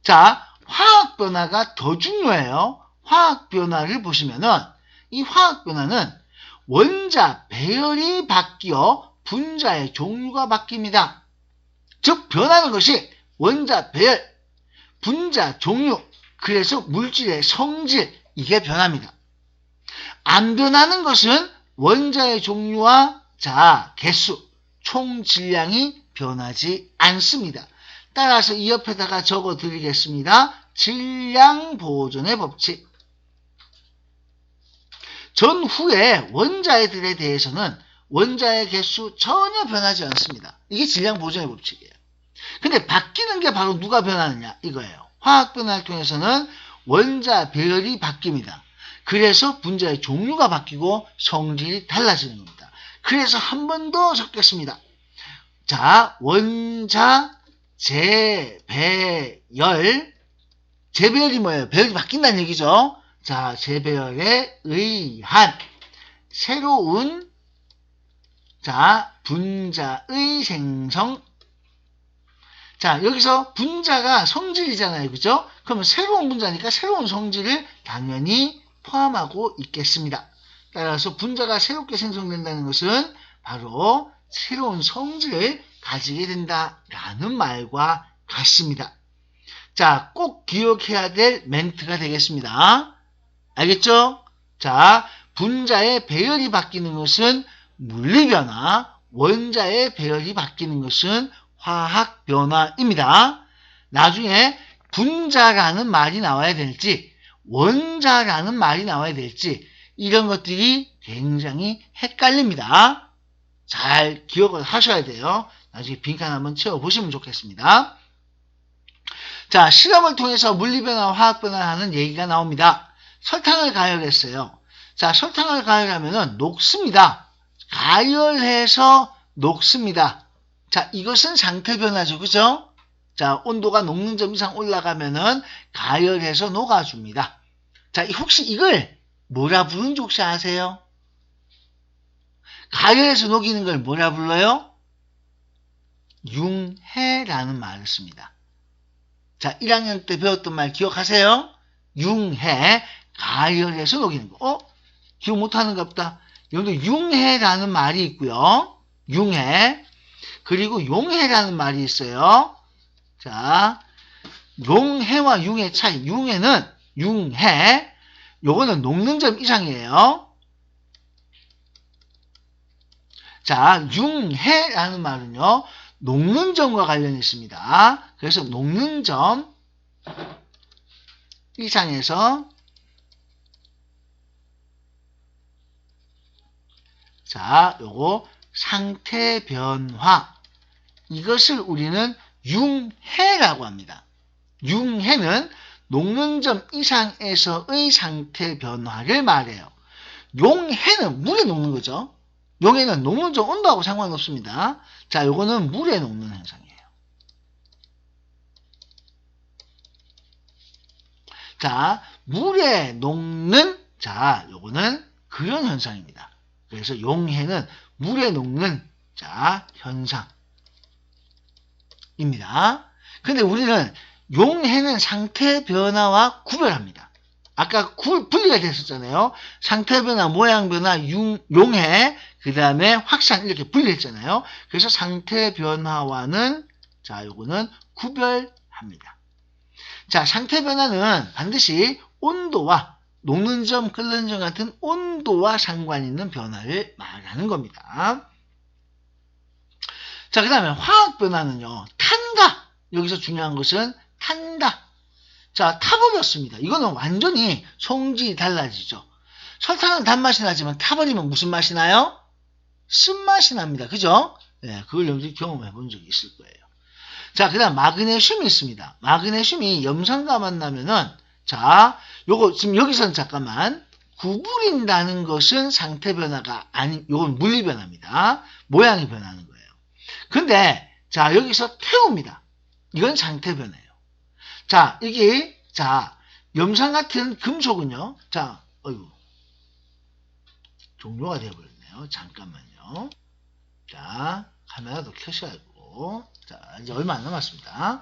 자, 화학 변화가 더 중요해요. 화학 변화를 보시면은 이 화학 변화는 원자 배열이 바뀌어 분자의 종류가 바뀝니다. 즉 변하는 것이 원자 배열, 분자 종류, 그래서 물질의 성질, 이게 변합니다. 안 변하는 것은 원자의 종류와 자, 개수, 총 질량이 변하지 않습니다. 따라서 이 옆에다가 적어 드리겠습니다. 질량 보존의 법칙. 전후에 원자들에 대해서는 원자의 개수 전혀 변하지 않습니다. 이게 질량 보존의 법칙이에요. 근데 바뀌는 게 바로 누가 변하느냐 이거예요. 화학 변화를 통해서는 원자 배열이 바뀝니다. 그래서 분자의 종류가 바뀌고 성질이 달라지는 겁니다. 그래서 한 번 더 적겠습니다. 자, 원자 재배열. 재배열이 뭐예요? 배열이 바뀐다는 얘기죠. 자, 재배열에 의한 새로운 자, 분자의 생성. 자, 여기서 분자가 성질이잖아요. 그죠? 그러면 새로운 분자니까 새로운 성질을 당연히 포함하고 있겠습니다. 따라서 분자가 새롭게 생성된다는 것은 바로 새로운 성질을 가지게 된다라는 말과 같습니다. 자, 꼭 기억해야 될 멘트가 되겠습니다. 알겠죠? 자, 분자의 배열이 바뀌는 것은 물리변화, 원자의 배열이 바뀌는 것은 화학변화입니다. 나중에 분자라는 말이 나와야 될지 원자라는 말이 나와야 될지 이런 것들이 굉장히 헷갈립니다. 잘 기억을 하셔야 돼요. 나중에 빈칸 한번 채워보시면 좋겠습니다. 자, 실험을 통해서 물리변화, 화학변화를 하는 얘기가 나옵니다. 설탕을 가열했어요. 자, 설탕을 가열하면 녹습니다. 가열해서 녹습니다. 자, 이것은 상태변화죠. 그죠? 자, 온도가 녹는 점 이상 올라가면은 가열해서 녹아줍니다. 자, 혹시 이걸 뭐라 부르는지 혹시 아세요? 가열해서 녹이는 걸 뭐라 불러요? 융해라는 말을 씁니다. 자, 1학년 때 배웠던 말 기억하세요? 융해, 가열해서 녹이는 거. 기억 못하는가 보다. 여기도 융해라는 말이 있고요. 융해. 그리고 용해라는 말이 있어요. 자, 용해와 융해 차이. 융해는 융해. 요거는 녹는 점 이상이에요. 자, 융해라는 말은요. 녹는 점과 관련이 있습니다. 그래서 녹는 점 이상에서 자, 요거 상태 변화. 이것을 우리는 융해라고 합니다. 융해는 녹는 점 이상에서의 상태 변화를 말해요. 용해는 물에 녹는 거죠. 용해는 녹는 점 온도하고 상관없습니다. 자, 요거는 물에 녹는 현상이에요. 자, 물에 녹는, 자, 요거는 그런 현상입니다. 그래서 용해는 물에 녹는, 자, 현상입니다. 근데 우리는 용해는 상태 변화와 구별합니다. 아까 분리가 됐었잖아요. 상태 변화, 모양 변화, 용해, 그 다음에 확산 이렇게 분리했잖아요. 그래서 상태 변화와는 자, 요거는 구별합니다. 자, 상태 변화는 반드시 온도와 녹는 점, 끓는 점 같은 온도와 상관 있는 변화를 말하는 겁니다. 자, 그 다음에 화학 변화는요. 탄다. 여기서 중요한 것은 탄다. 자, 타버렸습니다. 이거는 완전히 성질이 달라지죠. 설탕은 단맛이 나지만 타버리면 무슨 맛이 나요? 쓴맛이 납니다. 그죠? 네, 그걸 여러분들이 경험해 본 적이 있을 거예요. 자, 그 다음 마그네슘이 있습니다. 마그네슘이 염산과 만나면은 자, 요거 지금 여기서는 잠깐만 구부린다는 것은 상태 변화가 아니, 요건 물리 변화입니다. 모양이 변하는 거예요. 근데 자, 여기서 태웁니다. 이건 상태 변화예요. 자, 이게 자, 염산 같은 금속은요. 자, 어이구. 종료가 되어 버렸네요. 잠깐만요. 자, 카메라도 켜셔야 하고. 자, 이제 얼마 안 남았습니다.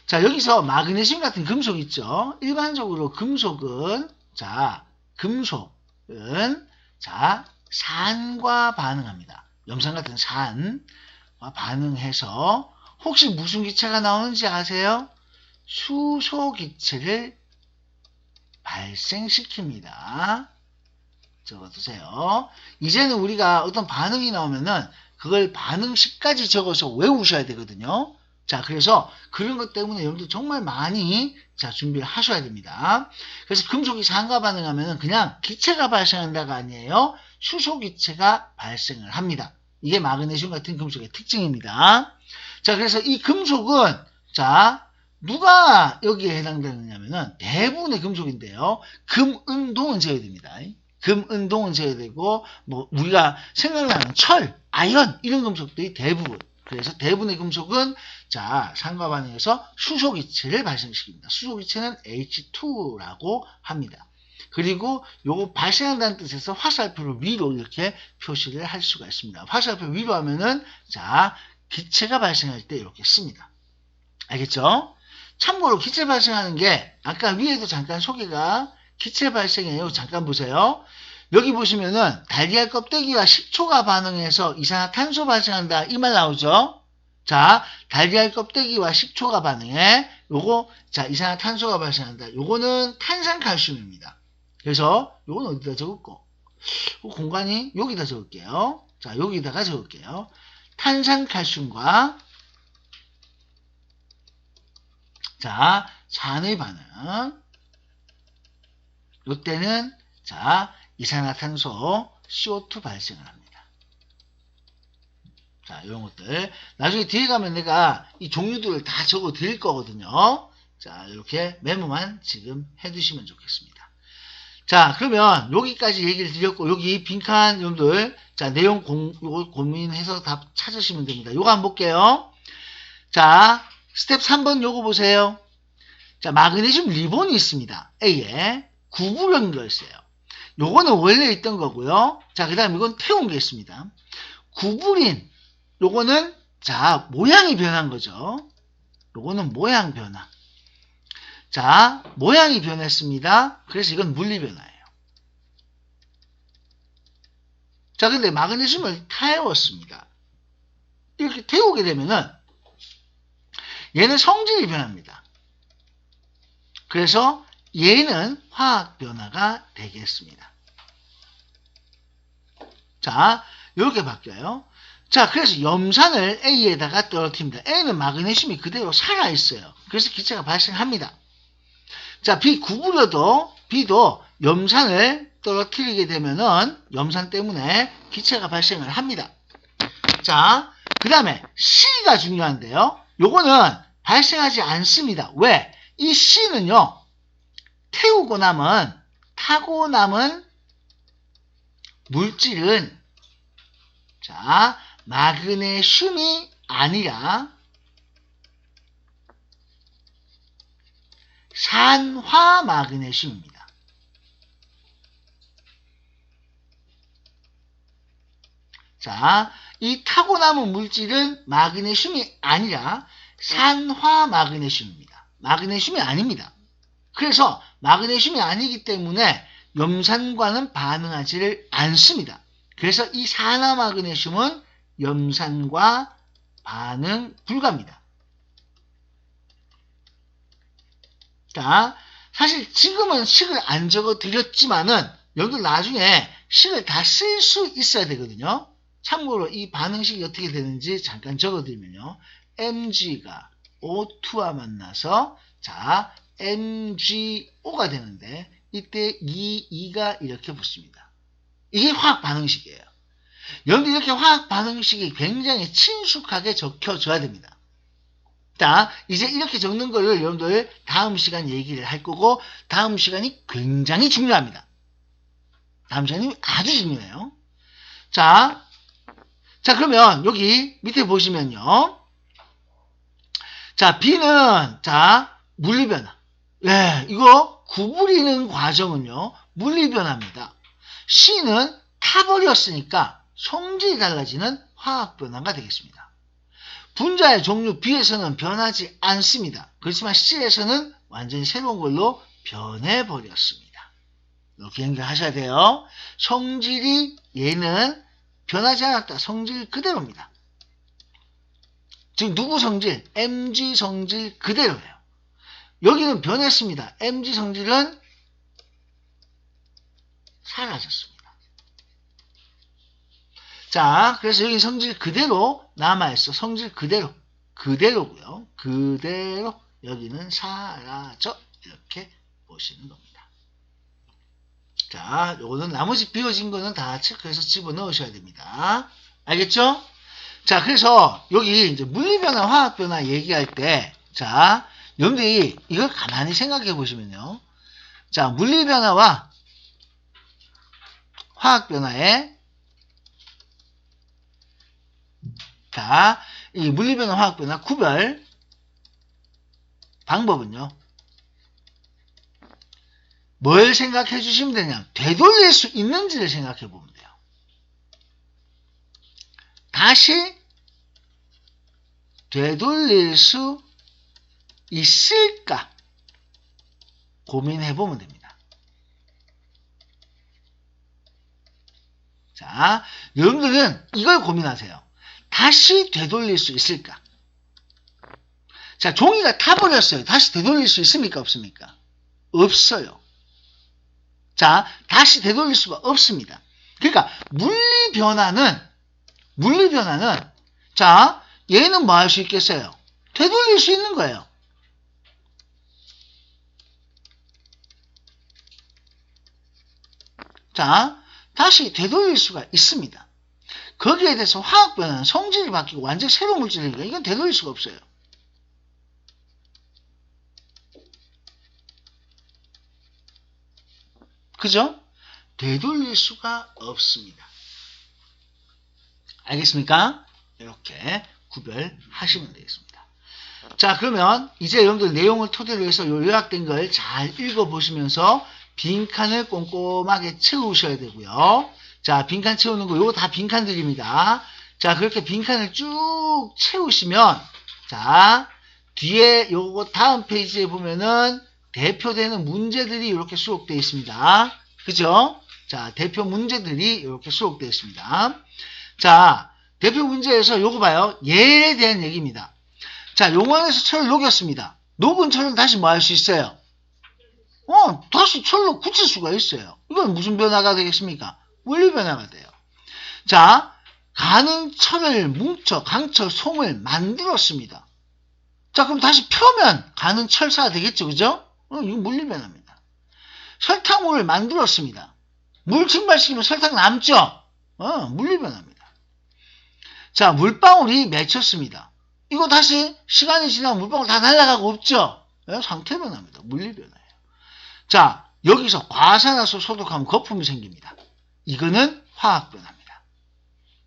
자, 여기서 마그네슘 같은 금속 있죠. 일반적으로 금속은 자, 금속은 자, 산과 반응합니다. 염산 같은 산과 반응해서 혹시 무슨 기체가 나오는지 아세요? 수소 기체를 발생시킵니다. 적어두세요. 이제는 우리가 어떤 반응이 나오면은 그걸 반응식까지 적어서 외우셔야 되거든요. 자, 그래서 그런 것 때문에 여러분들 정말 많이 자, 준비를 하셔야 됩니다. 그래서 금속이 산과 반응하면은 그냥 기체가 발생한다가 아니에요. 수소 기체가 발생을 합니다. 이게 마그네슘 같은 금속의 특징입니다. 자, 그래서 이 금속은 자, 누가 여기에 해당되느냐면은 대부분의 금속인데요. 금, 은, 동은 제외 됩니다. 금, 은, 동은 제외 되고, 뭐, 우리가 생각나는 철, 아연, 이런 금속들이 대부분. 그래서 대부분의 금속은, 자, 산과 반응해서 수소기체를 발생시킵니다. 수소기체는 H2라고 합니다. 그리고 요거 발생한다는 뜻에서 화살표를 위로 이렇게 표시를 할 수가 있습니다. 화살표 위로 하면은, 자, 기체가 발생할 때 이렇게 씁니다. 알겠죠? 참고로 기체 발생하는 게 아까 위에도 잠깐 소개가 기체 발생이에요. 잠깐 보세요. 여기 보시면은 달걀 껍데기와 식초가 반응해서 이산화탄소 발생한다. 이 말 나오죠? 자, 달걀 껍데기와 식초가 반응해 요거 자 이산화탄소가 발생한다. 요거는 탄산칼슘입니다. 그래서 요건 어디다 적을까? 공간이 여기다 적을게요. 자, 여기다가 적을게요. 탄산칼슘과 자, 산의 반응. 이때는 자, 이산화탄소 CO2 발생을 합니다. 자, 이런 것들. 나중에 뒤에 가면 내가 이 종류들을 다 적어 드릴 거거든요. 자, 이렇게 메모만 지금 해 두시면 좋겠습니다. 자, 그러면 여기까지 얘기를 드렸고, 여기 빈칸 여러분들, 자, 내용 요거 고민해서 답 찾으시면 됩니다. 요거 한번 볼게요. 자, 스텝 3번 요거 보세요. 자, 마그네슘 리본이 있습니다. A에 구부령 열쇠요. 요거는 원래 있던 거고요. 자, 그 다음 이건 태운 게 있습니다. 구부린 요거는 자, 모양이 변한 거죠. 요거는 모양 변화. 자, 모양이 변했습니다. 그래서 이건 물리 변화예요. 자, 근데 마그네슘을 태웠습니다. 이렇게 태우게 되면은 얘는 성질이 변합니다. 그래서 얘는 화학 변화가 되겠습니다. 자, 이렇게 바뀌어요. 자, 그래서 염산을 A에다가 떨어뜨립니다. A는 마그네슘이 그대로 살아있어요. 그래서 기체가 발생합니다. 자, B 구부려도 B도 염산을 떨어뜨리게 되면은 염산 때문에 기체가 발생을 합니다. 자, 그 다음에 C가 중요한데요. 요거는 발생하지 않습니다. 왜? 이 C는요, 타고 남은 물질은, 자, 마그네슘이 아니라 산화 마그네슘입니다. 자, 이 타고 남은 물질은 마그네슘이 아니라 산화 마그네슘입니다. 마그네슘이 아닙니다. 그래서 마그네슘이 아니기 때문에 염산과는 반응하지를 않습니다. 그래서 이 산화 마그네슘은 염산과 반응 불가입니다. 자, 사실 지금은 식을 안 적어 드렸지만은 여기 나중에 식을 다 쓸 수 있어야 되거든요. 참고로 이 반응식이 어떻게 되는지 잠깐 적어 드리면요. Mg가 O2와 만나서 자, MgO가 되는데 이때 2가 이렇게 붙습니다. 이게 화학 반응식이에요. 여러분들 이렇게 화학 반응식이 굉장히 친숙하게 적혀져야 됩니다. 자, 이제 이렇게 적는 거를 여러분들 다음 시간 얘기를 할 거고, 다음 시간이 굉장히 중요합니다. 다음 시간이 아주 중요해요. 자, 그러면 여기 밑에 보시면요. 자, B는, 자, 물리변화. 예, 이거 구부리는 과정은요, 물리변화입니다. C는 타버렸으니까 성질이 달라지는 화학변화가 되겠습니다. 분자의 종류 B에서는 변하지 않습니다. 그렇지만 C에서는 완전히 새로운 걸로 변해버렸습니다. 이렇게 연결하셔야 돼요. 성질이 얘는 변하지 않았다. 성질 그대로입니다. 지금 누구 성질? Mg 성질 그대로예요. 여기는 변했습니다. Mg 성질은 사라졌습니다. 자, 그래서 여기 성질 그대로 남아있어. 성질 그대로고요. 그대로 여기는 사라져. 이렇게 보시는 겁니다. 자, 요거는 나머지 비워진 거는 다 체크해서 집어넣으셔야 됩니다. 알겠죠? 자, 그래서 여기 이제 물리변화, 화학변화 얘기할 때, 자, 여러분들이 이걸 가만히 생각해 보시면요. 자, 물리 변화와 화학 변화의 자, 이 물리 변화, 화학 변화 구별 방법은요. 뭘 생각해 주시면 되냐? 되돌릴 수 있는지를 생각해 보면 돼요. 다시 되돌릴 수 있을까? 고민해 보면 됩니다. 자, 여러분들은 이걸 고민하세요. 다시 되돌릴 수 있을까? 자, 종이가 타버렸어요. 다시 되돌릴 수 있습니까? 없습니까? 없어요. 자, 다시 되돌릴 수가 없습니다. 그러니까 물리 변화는 자, 얘는 뭐 할 수 있겠어요? 되돌릴 수 있는 거예요. 자, 다시 되돌릴 수가 있습니다. 거기에 대해서 화학 변화는 성질이 바뀌고 완전히 새로운 물질이니까 이건 되돌릴 수가 없어요. 그죠? 되돌릴 수가 없습니다. 알겠습니까? 이렇게 구별하시면 되겠습니다. 자, 그러면 이제 여러분들 내용을 토대로 해서 요약된 걸 잘 읽어보시면서 빈칸을 꼼꼼하게 채우셔야 되고요. 자, 빈칸 채우는 거 요거 다 빈칸들입니다. 자, 그렇게 빈칸을 쭉 채우시면 자, 뒤에 요거 다음 페이지에 보면은 대표되는 문제들이 이렇게 수록되어 있습니다. 그죠? 자, 대표 문제들이 이렇게 수록되어 있습니다. 자, 대표 문제에서 요거 봐요. 얘에 대한 얘기입니다. 자, 용광에서 철을 녹였습니다. 녹은 철을 다시 뭐 할 수 있어요? 다시 철로 굳힐 수가 있어요. 이건 무슨 변화가 되겠습니까? 물리 변화가 돼요. 자, 가는 철을 뭉쳐 강철 송을 만들었습니다. 자, 그럼 다시 펴면 가는 철사가 되겠죠, 그죠? 이건 물리 변화입니다. 설탕물을 만들었습니다. 물 증발시키면 설탕 남죠? 물리 변화입니다. 자, 물방울이 맺혔습니다. 이거 다시 시간이 지나면 물방울 다 날아가고 없죠? 상태 변화입니다. 물리 변화예요. 자, 여기서 과산화수 소독하면 거품이 생깁니다. 이거는 화학 변화입니다.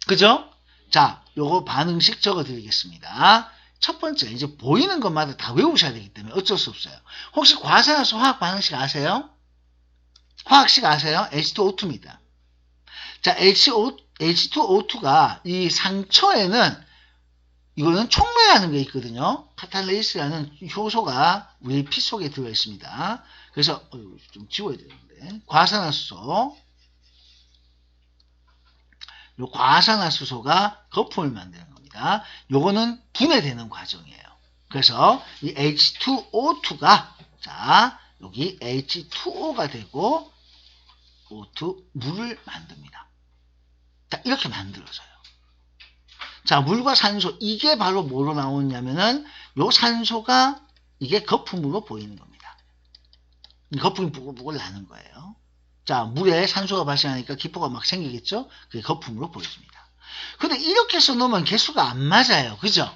그죠? 자, 요거 반응식 적어 드리겠습니다. 첫 번째, 이제 보이는 것마다 다 외우셔야 되기 때문에 어쩔 수 없어요. 혹시 과산화수 화학 반응식 아세요? 화학식 아세요? H2O2입니다. 자, H2O2가 이 상처에는 이거는 촉매라는 게 있거든요. 카탈레이스라는 효소가 우리 피 속에 들어 있습니다. 그래서 좀 지워야 되는데 과산화수소 요 과산화수소가 거품을 만드는 겁니다. 요거는 분해되는 과정이에요. 그래서 이 H2O2가 자 여기 H2O가 되고 O2 물을 만듭니다. 자, 이렇게 만들어져요. 자, 물과 산소 이게 바로 뭐로 나오냐면은 요 산소가 이게 거품으로 보이는 겁니다. 거품이 부글부글 나는 거예요. 자, 물에 산소가 발생하니까 기포가 막 생기겠죠? 그게 거품으로 보여집니다. 근데 이렇게 써놓으면 개수가 안 맞아요. 그죠?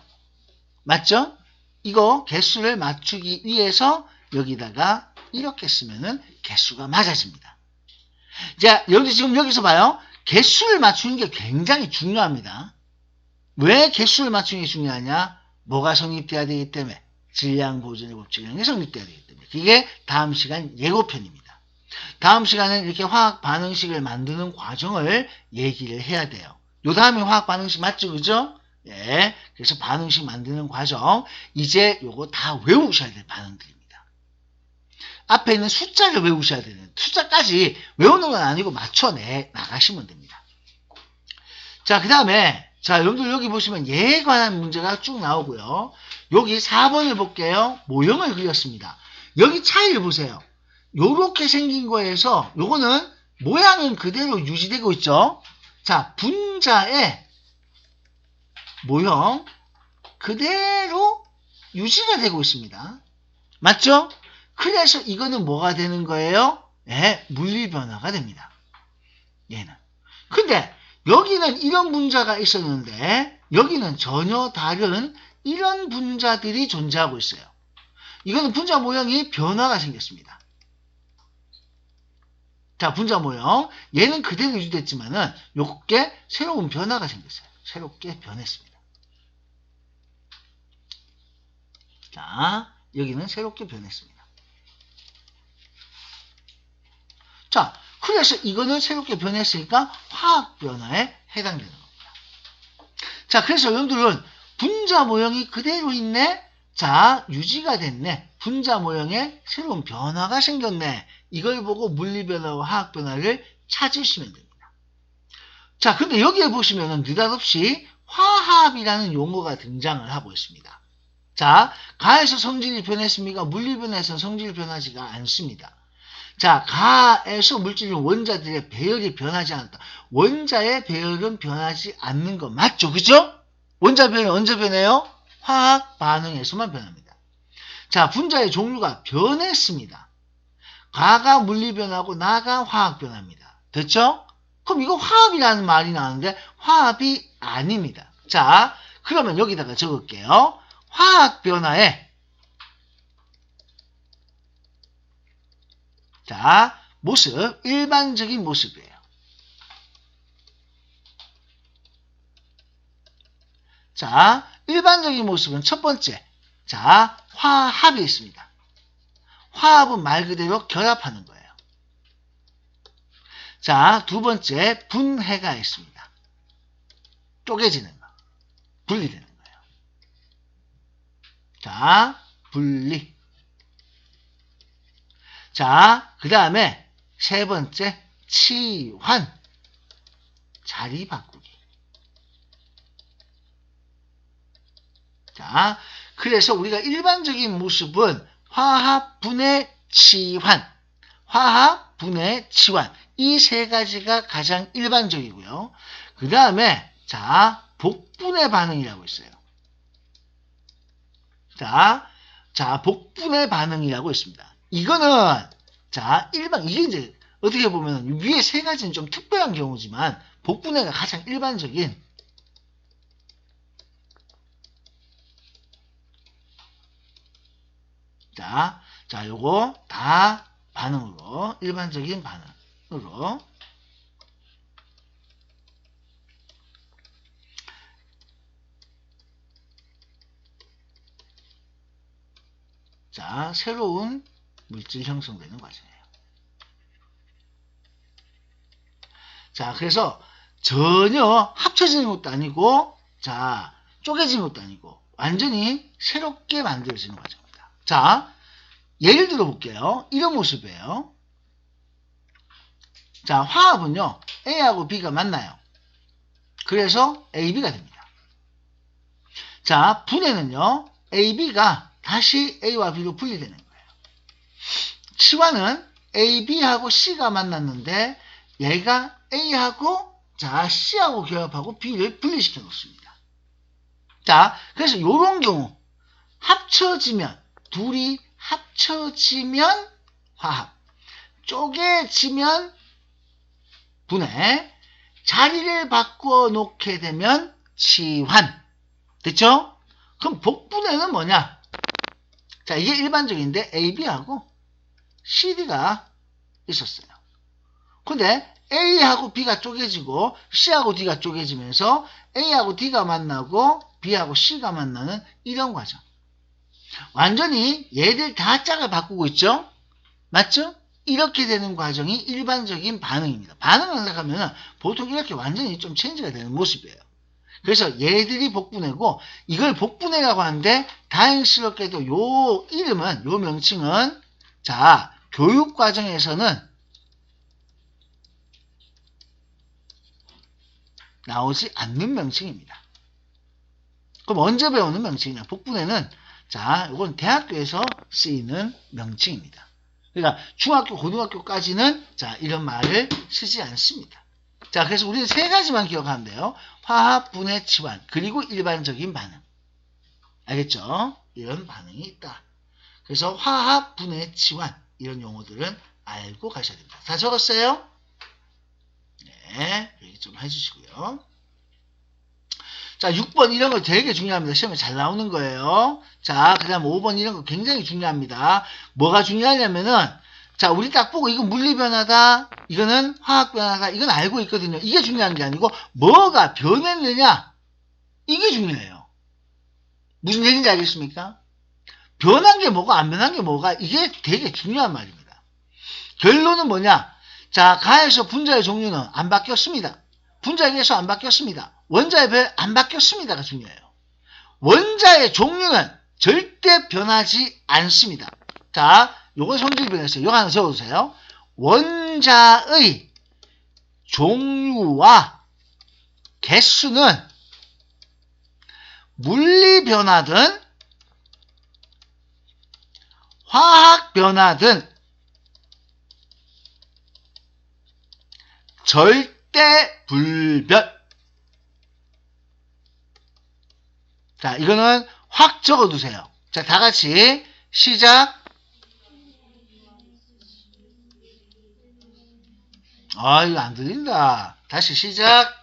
맞죠? 이거 개수를 맞추기 위해서 여기다가 이렇게 쓰면은 개수가 맞아집니다. 자, 여기 지금 여기서 봐요. 개수를 맞추는 게 굉장히 중요합니다. 왜 개수를 맞추는 게 중요하냐? 뭐가 성립돼야 되기 때문에 질량 보존의 법칙이라는 게 성립돼야 되기 때문에 그게 다음 시간 예고편입니다. 다음 시간은 이렇게 화학 반응식을 만드는 과정을 얘기를 해야 돼요. 요 다음에 화학 반응식 맞죠? 그죠? 예. 그래서 반응식 만드는 과정 이제 요거 다 외우셔야 될 반응들입니다. 앞에 있는 숫자를 외우셔야 되는 숫자까지 외우는 건 아니고 맞춰내 나가시면 됩니다. 자, 그 다음에 자, 여러분들 여기 보시면 얘에 관한 문제가 쭉 나오고요. 여기 4번을 볼게요. 모형을 그렸습니다. 여기 차이를 보세요. 요렇게 생긴 거에서 요거는 모양은 그대로 유지되고 있죠. 자, 분자의 모형 그대로 유지가 되고 있습니다. 맞죠? 그래서 이거는 뭐가 되는 거예요? 네, 물리 변화가 됩니다. 얘는. 근데 여기는 이런 분자가 있었는데 여기는 전혀 다른 이런 분자들이 존재하고 있어요. 이거는 분자 모형이 변화가 생겼습니다. 자, 분자 모형. 얘는 그대로 유지됐지만은 요게 새로운 변화가 생겼어요. 새롭게 변했습니다. 자, 여기는 새롭게 변했습니다. 자, 그래서 이거는 새롭게 변했으니까 화학 변화에 해당되는 겁니다. 자, 그래서 여러분들은 분자 모형이 그대로 있네. 자, 유지가 됐네. 분자 모형에 새로운 변화가 생겼네. 이걸 보고 물리 변화와 화학 변화를 찾으시면 됩니다. 자, 근데 여기에 보시면은 느닷없이 화합이라는 용어가 등장을 하고 있습니다. 자, 가에서 성질이 변했습니까? 물리 변화에서 성질이 변하지가 않습니다. 자, 가에서 물질 원자들의 배열이 변하지 않았다. 원자의 배열은 변하지 않는 거 맞죠? 그죠? 원자 배열은 언제 변해요? 화학 반응에서만 변합니다. 자, 분자의 종류가 변했습니다. 가가 물리 변하고 나가 화학 변합니다. 됐죠? 그럼 이거 화합이라는 말이 나오는데 화합이 아닙니다. 자, 그러면 여기다가 적을게요. 화학 변화에 자, 모습, 일반적인 모습이에요. 자, 일반적인 모습은 첫 번째, 자, 화합이 있습니다. 화합은 말 그대로 결합하는 거예요. 자, 두 번째, 분해가 있습니다. 쪼개지는 거, 분리되는 거예요. 자, 분리. 자, 그 다음에 세 번째, 치환. 자리 바꾸기. 자, 그래서 우리가 일반적인 모습은 화합, 분해, 치환. 화합, 분해, 치환. 이 세 가지가 가장 일반적이고요. 그 다음에, 자, 복분해 반응이라고 있어요. 자, 복분해 반응이라고 있습니다. 이거는, 자, 이게 이제, 어떻게 보면, 위에 세 가지는 좀 특별한 경우지만, 복분해가 가장 일반적인, 자, 요거 다 반응으로, 일반적인 반응으로, 자, 새로운 물질 형성되는 과정이에요. 자, 그래서 전혀 합쳐지는 것도 아니고, 자, 쪼개지는 것도 아니고, 완전히 새롭게 만들어지는 과정입니다. 자, 예를 들어 볼게요. 이런 모습이에요. 자, 화합은요, A하고 B가 만나요. 그래서 AB가 됩니다. 자, 분해는요, AB가 다시 A와 B로 분리되는 거예요. 치환은 AB하고 C가 만났는데 얘가 A하고 자 C하고 결합하고 B를 분리시켜 놓습니다. 자, 그래서 이런 경우 합쳐지면 둘이 합쳐지면 화합, 쪼개지면 분해, 자리를 바꾸어 놓게 되면 치환. 됐죠? 그럼 복분해는 뭐냐? 자, 이게 일반적인데 AB하고 CD가 있었어요. 근데 A하고 B가 쪼개지고 C하고 D가 쪼개지면서 A하고 D가 만나고 B하고 C가 만나는 이런 과정. 완전히 얘들 다 짝을 바꾸고 있죠? 맞죠? 이렇게 되는 과정이 일반적인 반응입니다. 반응을 생각하면 보통 이렇게 완전히 좀 체인지가 되는 모습이에요. 그래서 얘들이 복분해고 이걸 복분해라고 하는데 다행스럽게도 요 이름은 요 명칭은 자 교육 과정에서는 나오지 않는 명칭입니다. 그럼 언제 배우는 명칭이냐? 복분해는 자 이건 대학교에서 쓰이는 명칭입니다. 그러니까 중학교, 고등학교까지는 자 이런 말을 쓰지 않습니다. 자, 그래서 우리는 세 가지만 기억하면 돼요. 화합, 분해, 치환, 그리고 일반적인 반응. 알겠죠? 이런 반응이 있다. 그래서 화합, 분해, 치환 이런 용어들은 알고 가셔야 됩니다. 다 적었어요? 네, 여기 좀 해주시고요. 자, 6번 이런 거 되게 중요합니다. 시험에 잘 나오는 거예요. 자, 그 다음 5번 이런 거 굉장히 중요합니다. 뭐가 중요하냐면은, 자, 우리 딱 보고 이건 물리변화다, 이거는 화학변화다, 이건 알고 있거든요. 이게 중요한 게 아니고, 뭐가 변했느냐, 이게 중요해요. 무슨 얘기인지 알겠습니까? 변한 게 뭐고, 안 변한 게 뭐가, 이게 되게 중요한 말입니다. 결론은 뭐냐? 자, 가에서 분자의 종류는 안 바뀌었습니다. 분자의 개수 안 바뀌었습니다. 원자의 별 안 바뀌었습니다가 중요해요. 원자의 종류는 절대 변하지 않습니다. 자, 요거 성질 변했어요. 요거 하나 적어주세요. 원자의 종류와 개수는 물리 변화든 화학 변화든 절대 불변. 자, 이거는 확 적어두세요. 자, 다 같이 시작. 아, 이거 안 들린다. 다시 시작.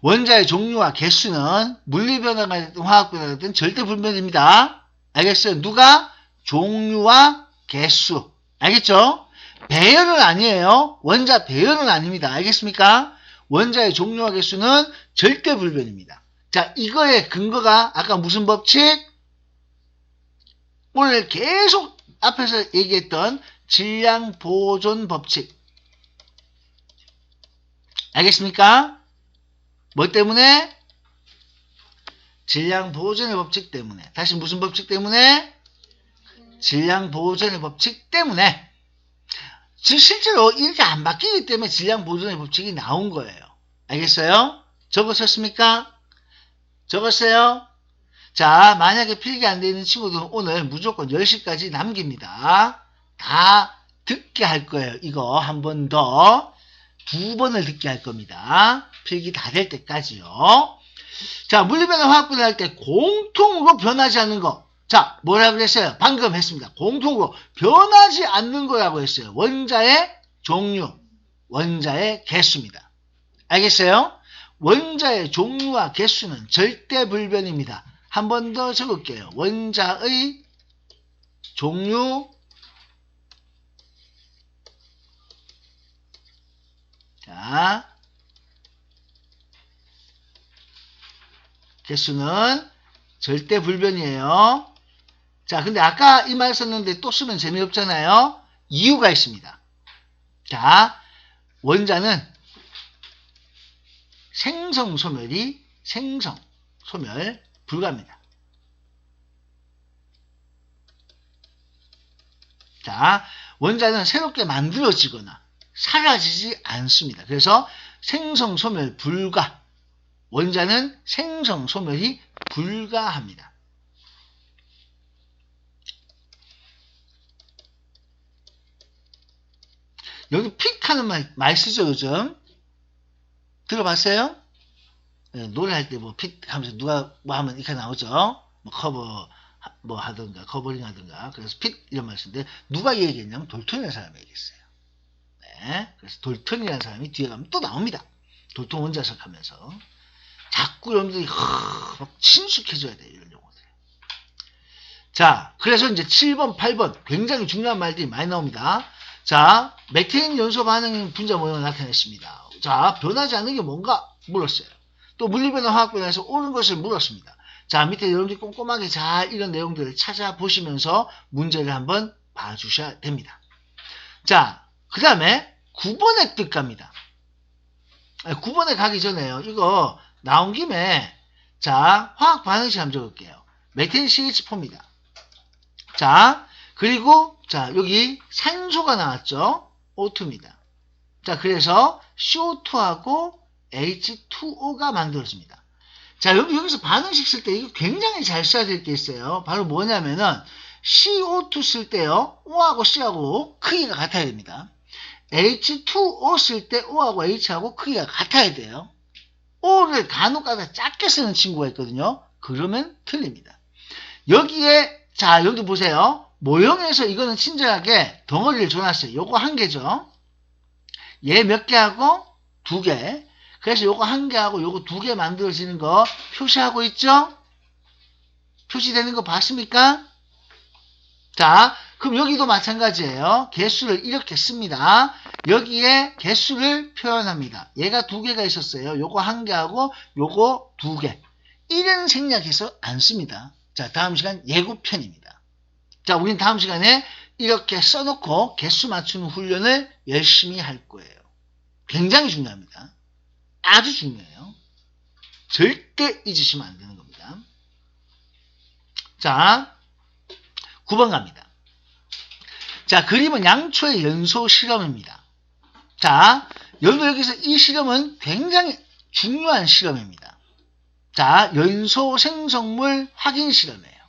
원자의 종류와 개수는 물리변화가 됐든 화학변화가 됐든 절대 불변입니다. 알겠어요? 누가? 종류와 개수. 알겠죠? 배열은 아니에요. 원자 배열은 아닙니다. 알겠습니까? 원자의 종류와 개수는 절대 불변입니다. 자, 이거의 근거가 아까 무슨 법칙? 오늘 계속 앞에서 얘기했던 질량 보존 법칙. 알겠습니까? 뭐 때문에? 질량 보존의 법칙 때문에. 다시 무슨 법칙 때문에? 질량 보존의 법칙 때문에. 실제로 이렇게 안 바뀌기 때문에 질량 보존의 법칙이 나온 거예요. 알겠어요? 적으셨습니까? 적었어요? 자, 만약에 필기 안 되어 있는 친구들은 오늘 무조건 10시까지 남깁니다. 다 듣게 할 거예요. 이거 한 번 더. 2번을 듣게 할 겁니다. 필기 다 될 때까지요. 자, 물리변화, 화학변화 할 때 공통으로 변하지 않는 거. 자, 뭐라고 그랬어요? 방금 했습니다. 공통으로 변하지 않는 거라고 했어요. 원자의 종류, 원자의 개수입니다. 알겠어요? 원자의 종류와 개수는 절대 불변입니다. 한 번 더 적을게요. 원자의 종류, 자, 개수는 절대 불변이에요. 자, 근데 아까 이 말 썼는데 또 쓰면 재미없잖아요. 이유가 있습니다. 자, 원자는 생성소멸이 생성소멸 불가입니다. 자, 원자는 새롭게 만들어지거나 사라지지 않습니다. 그래서 생성소멸 불가. 원자는 생성소멸이 불가합니다. 여기 핏하는 말 쓰죠, 요즘? 들어봤어요? 네, 노래할 때 뭐 핏 하면서 누가 뭐 하면 이렇게 나오죠? 뭐 커버, 뭐 하던가, 커버링 하던가. 그래서 핏 이런 말 쓰는데, 누가 얘기했냐면 돌턴이라는 사람이 얘기했어요. 네. 그래서 돌턴이라는 사람이 뒤에 가면 또 나옵니다. 돌턴 원자석 하면서. 자꾸 여러분들이 막 친숙해져야 돼요, 이런 용어들. 자, 그래서 이제 7번, 8번 굉장히 중요한 말들이 많이 나옵니다. 자, 메테인 연소 반응 분자 모형을 나타냈습니다. 자, 변하지 않는 게 뭔가 물었어요. 또 물리변화, 화학변화에서 옳은 것을 물었습니다. 자, 밑에 여러분들이 꼼꼼하게 잘 이런 내용들을 찾아보시면서 문제를 한번 봐주셔야 됩니다. 자, 그 다음에 9번의 뜻 갑니다. 9번에 가기 전에요. 이거 나온 김에 자, 화학 반응식 한번 적을게요. 메테인 CH4입니다. 자, 그리고 자, 여기 산소가 나왔죠? O2입니다. 자, 그래서 CO2하고 H2O가 만들어집니다. 자, 여기서 반응식 쓸 때 이거 굉장히 잘 써야 될 게 있어요. 바로 뭐냐면은 CO2 쓸 때요, O하고 C하고 크기가 같아야 됩니다. H2O 쓸 때 O하고 H하고 크기가 같아야 돼요. O를 간혹가다 작게 쓰는 친구가 있거든요. 그러면 틀립니다. 여기에 자, 여기 보세요. 모형에서 이거는 친절하게 덩어리를 줘놨어요. 요거 한 개죠. 얘 몇 개하고? 2개. 그래서 요거 1개하고 요거 2개 만들어지는 거 표시하고 있죠? 표시되는 거 봤습니까? 자, 그럼 여기도 마찬가지예요. 개수를 이렇게 씁니다. 여기에 개수를 표현합니다. 얘가 2개가 있었어요. 요거 1개하고 요거 2개. 이런 생략해서 안 씁니다. 자, 다음 시간 예고편입니다. 자, 우린 다음 시간에 이렇게 써놓고 개수 맞추는 훈련을 열심히 할 거예요. 굉장히 중요합니다. 아주 중요해요. 절대 잊으시면 안 되는 겁니다. 자, 9번 갑니다. 자, 그림은 양초의 연소 실험입니다. 자, 여기서 이 실험은 굉장히 중요한 실험입니다. 자, 연소 생성물 확인 실험이에요.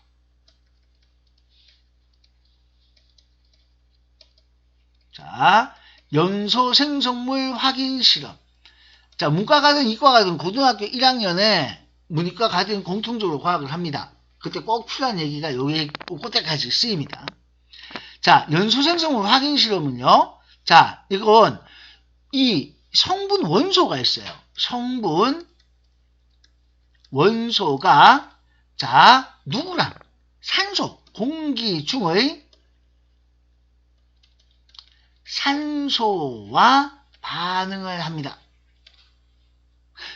자, 연소 생성물 확인 실험. 자, 문과 가든 이과 가든 고등학교 1학년에 문이과 가든 공통적으로 과학을 합니다. 그때 꼭 필요한 얘기가 여기 그때까지 쓰입니다. 자, 연소 생성물 확인 실험은요. 자, 이건 이 성분 원소가 있어요. 성분 원소가 자, 누구랑? 산소, 공기 중의 산소와 반응을 합니다.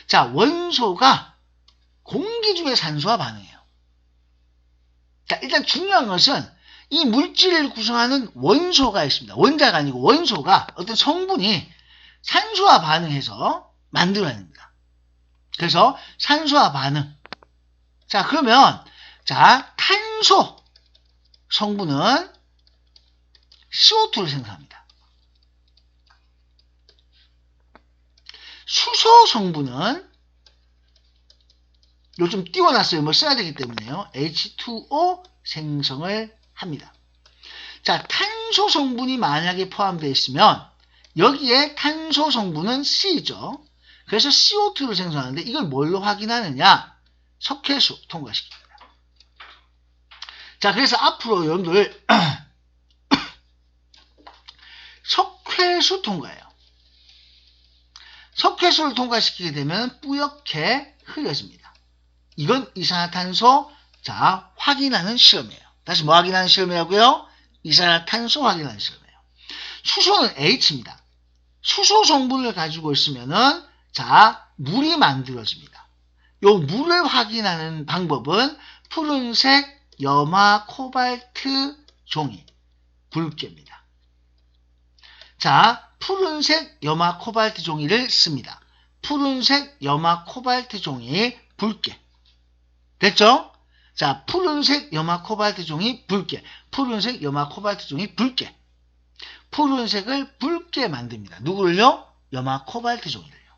자, 원소가 공기 중의 산소와 반응해요. 자, 일단 중요한 것은 이 물질을 구성하는 원소가 있습니다. 원자가 아니고 원소가 어떤 성분이 산소와 반응해서 만들어냅니다. 그래서 산소와 반응. 자, 그러면 자, 탄소 성분은 CO2를 생성합니다. 수소 성분은 요즘 띄워놨어요. 뭐 써야 되기 때문에요. H2O 생성을 합니다. 자, 탄소 성분이 만약에 포함되어 있으면 여기에 탄소 성분은 C죠. 그래서 CO2를 생성하는데 이걸 뭘로 확인하느냐? 석회수 통과시킵니다. 자, 그래서 앞으로 여러분들 석회수 통과예요. 석회수를 통과시키게 되면 뿌옇게 흐려집니다. 이건 이산화탄소 자 확인하는 실험이에요. 다시 뭐 확인하는 실험이라고요? 이산화탄소 확인하는 실험이에요. 수소는 H입니다. 수소 성분을 가지고 있으면은 자 물이 만들어집니다. 요 물을 확인하는 방법은 푸른색 염화 코발트 종이 붉게입니다. 자, 푸른색 염화 코발트 종이를 씁니다. 푸른색 염화 코발트 종이 붉게. 됐죠? 자, 푸른색 염화 코발트 종이 붉게. 푸른색 염화 코발트 종이 붉게. 푸른색을 붉게 만듭니다. 누구를요? 염화 코발트 종이를요.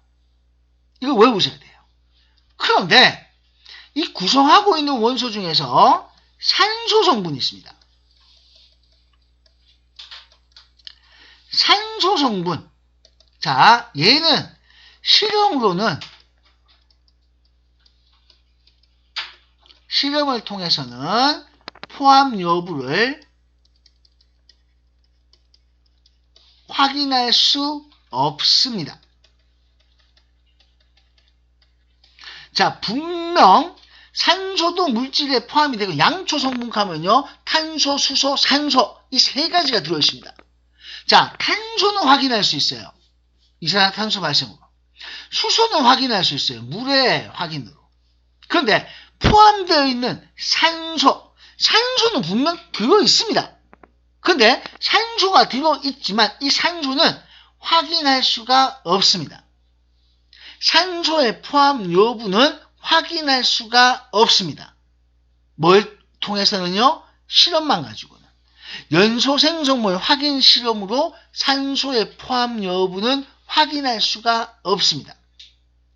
이거 외우셔야 돼요. 그런데 이 구성하고 있는 원소 중에서 산소 성분이 있습니다. 산소 성분. 자, 얘는 실험을 통해서는 포함 여부를 확인할 수 없습니다. 자, 분명 산소도 물질에 포함이 되고 양초 성분 가면요. 탄소, 수소, 산소 이 세 가지가 들어있습니다. 자, 탄소는 확인할 수 있어요. 이산화탄소 발생으로. 수소는 확인할 수 있어요. 물의 확인으로. 그런데 포함되어 있는 산소는 분명 들어있습니다. 그런데 산소가 들어있지만 이 산소는 확인할 수가 없습니다. 산소의 포함 여부는 확인할 수가 없습니다. 뭘 통해서는요? 실험만 가지고는. 연소 생성물 확인 실험으로 산소의 포함 여부는 확인할 수가 없습니다.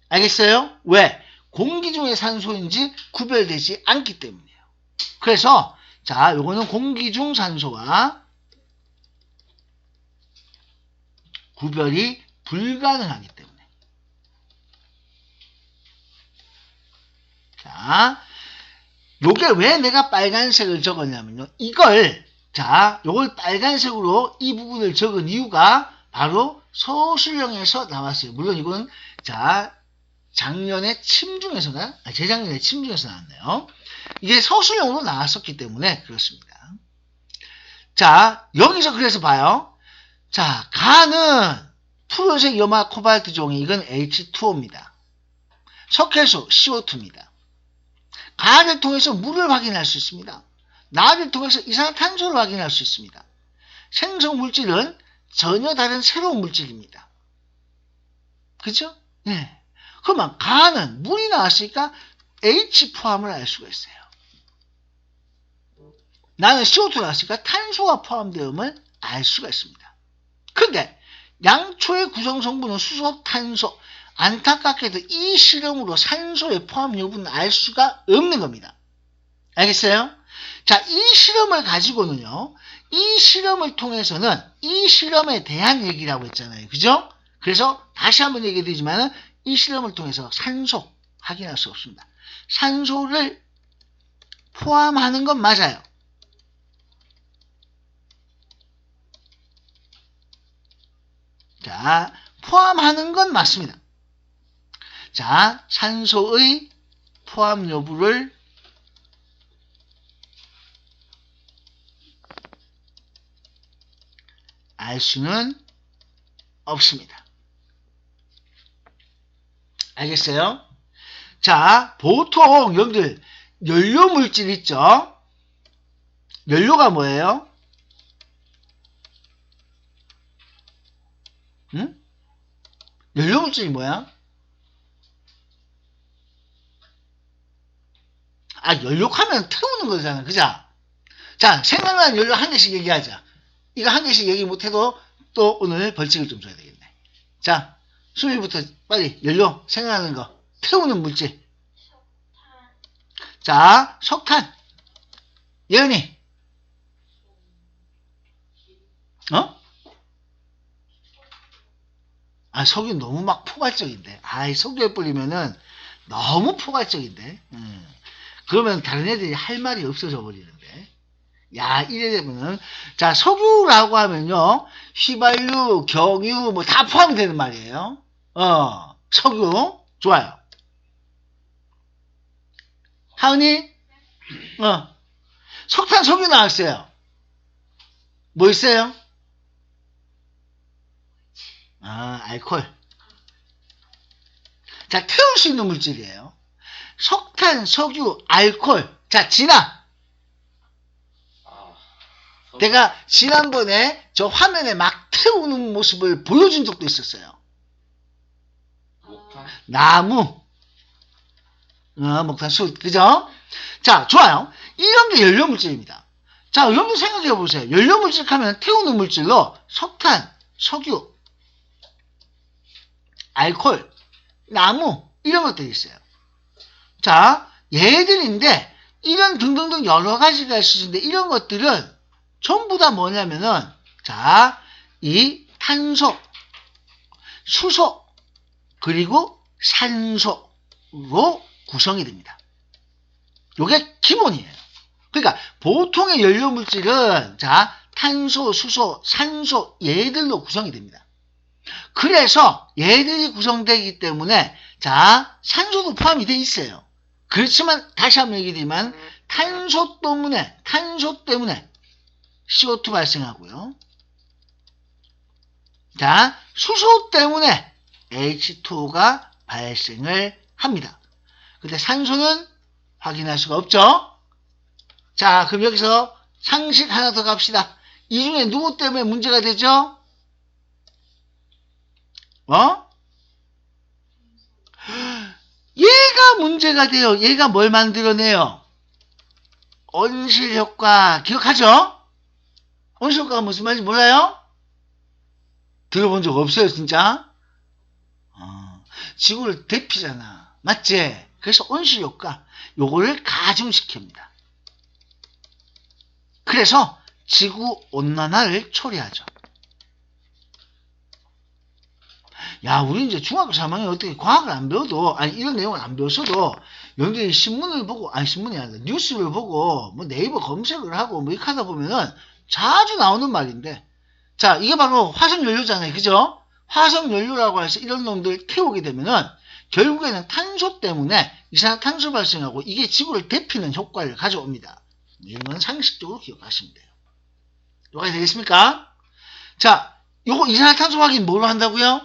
알겠어요? 왜? 공기 중의 산소인지 구별되지 않기 때문이에요. 그래서 자, 요거는 공기 중 산소와 구별이 불가능하기 때문에. 자, 요게 왜 내가 빨간색을 적었냐면요. 이걸 자, 요걸 빨간색으로 이 부분을 적은 이유가 바로 서술형에서 나왔어요. 물론 이건 자 작년에 침중에서나 재작년에 침중에서 나왔네요. 이게 서술형으로 나왔었기 때문에 그렇습니다. 자 여기서 그래서 봐요. 자 가는 푸른색 염화 코발트 종이 이건 H2O입니다. 석회수 CO2입니다. 가를 통해서 물을 확인할 수 있습니다. 나를 통해서 이산화탄소를 확인할 수 있습니다. 생성 물질은 전혀 다른 새로운 물질입니다. 그죠? 네. 그러면 가는 물이 나왔으니까 H 포함을 알 수가 있어요. 나는 CO2 나왔으니까 탄소가 포함되음을 알 수가 있습니다. 근데 양초의 구성 성분은 수소, 탄소. 안타깝게도 이 실험으로 산소의 포함 여부는 알 수가 없는 겁니다. 알겠어요? 자, 이 실험을 가지고는요, 이 실험을 통해서는 이 실험에 대한 얘기라고 했잖아요. 그죠? 그래서 다시 한번 얘기해 드리지만 이 실험을 통해서 산소 확인할 수 없습니다. 산소를 포함하는 건 맞아요. 자, 포함하는 건 맞습니다. 자, 산소의 포함 여부를 알 수는 없습니다. 알겠어요? 자, 보통 여러분들 연료 물질 있죠? 연료가 뭐예요? 응? 연료 물질이 뭐야? 연료하면 태우는 거잖아. 그죠? 자, 생각나는 연료 한 개씩 얘기하자. 이거 한 개씩 얘기 못해도 또 오늘 벌칙을 좀 줘야 되겠네. 자, 수미부터 빨리 연료 생각나는 거. 태우는 물질. 자, 석탄. 예은이. 석유 너무 막 포괄적인데. 석유에 뿌리면은 너무 포괄적인데. 그러면 다른 애들이 할 말이 없어져 버리는데. 야, 이래 되면은. 자, 석유라고 하면요. 휘발유, 경유, 뭐 다 포함이 되는 말이에요. 석유. 좋아요. 하은이? 석탄, 석유 나왔어요. 뭐 있어요? 알코올. 자, 태울 수 있는 물질이에요. 석탄, 석유, 알코올. 자, 진아. 내가 지난번에 저 화면에 막 태우는 모습을 보여준 적도 있었어요. 목탄? 나무. 목탄, 숯. 그죠? 자, 좋아요. 이런 게 연료 물질입니다. 자, 여러분 생각해 보세요. 연료 물질 하면 태우는 물질로 석탄, 석유, 알코올, 나무 이런 것들이 있어요. 자, 얘들인데 이런 등등등 여러 가지가 있을 수 있는데 이런 것들은 전부 다 뭐냐면은 자, 이 탄소, 수소, 그리고 산소로 구성이 됩니다. 요게 기본이에요. 그러니까 보통의 연료 물질은 자, 탄소, 수소, 산소 얘들로 구성이 됩니다. 그래서 얘들이 구성되기 때문에 자, 산소도 포함이 돼 있어요. 그렇지만 다시 한번 얘기드리면 탄소 때문에 CO2 발생하고요. 자, 수소 때문에 H2O가 발생을 합니다. 근데 산소는 확인할 수가 없죠. 자, 그럼 여기서 상식 하나 더 갑시다. 이 중에 누구 때문에 문제가 되죠? 얘가 문제가 돼요. 얘가 뭘 만들어내요? 온실효과 기억하죠? 온실효과가 무슨 말인지 몰라요? 들어본 적 없어요, 진짜? 지구를 데피잖아. 맞지? 그래서 온실효과 요거를 가중시킵니다. 그래서 지구온난화를 초래하죠. 야, 우리 이제 중학교 3학년 어떻게 과학을 안 배워도, 이런 내용을 안 배웠어도, 여러분들이 신문을 보고, 신문이 아니라 뉴스를 보고, 뭐 네이버 검색을 하고, 뭐 이렇게 하다 보면은 자주 나오는 말인데, 자, 이게 바로 화석연료잖아요. 그죠? 화석연료라고 해서 이런 놈들 태우게 되면은 결국에는 탄소 때문에 이산화탄소 발생하고 이게 지구를 데피는 효과를 가져옵니다. 이런 건 상식적으로 기억하시면 돼요. 이해가 되겠습니까? 자, 요거 이산화탄소 확인 뭘로 한다고요?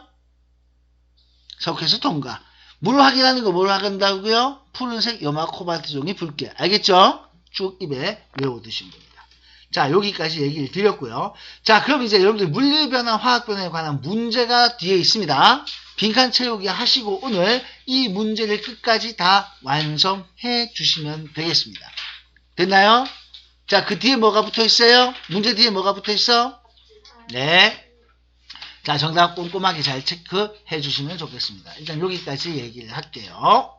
석회수 통과. 물 확인하는 거 뭘로 한다고요? 푸른색 염화 코발트 종이 붉게. 알겠죠? 쭉 입에 외워두시면 됩니다. 자, 여기까지 얘기를 드렸고요. 자, 그럼 이제 여러분들 물리변화, 화학변화에 관한 문제가 뒤에 있습니다. 빈칸 채우기 하시고 오늘 이 문제를 끝까지 다 완성해 주시면 되겠습니다. 됐나요? 자, 그 뒤에 뭐가 붙어 있어요? 문제 뒤에 뭐가 붙어 있어? 네. 자, 정답 꼼꼼하게 잘 체크해 주시면 좋겠습니다. 일단 여기까지 얘기를 할게요.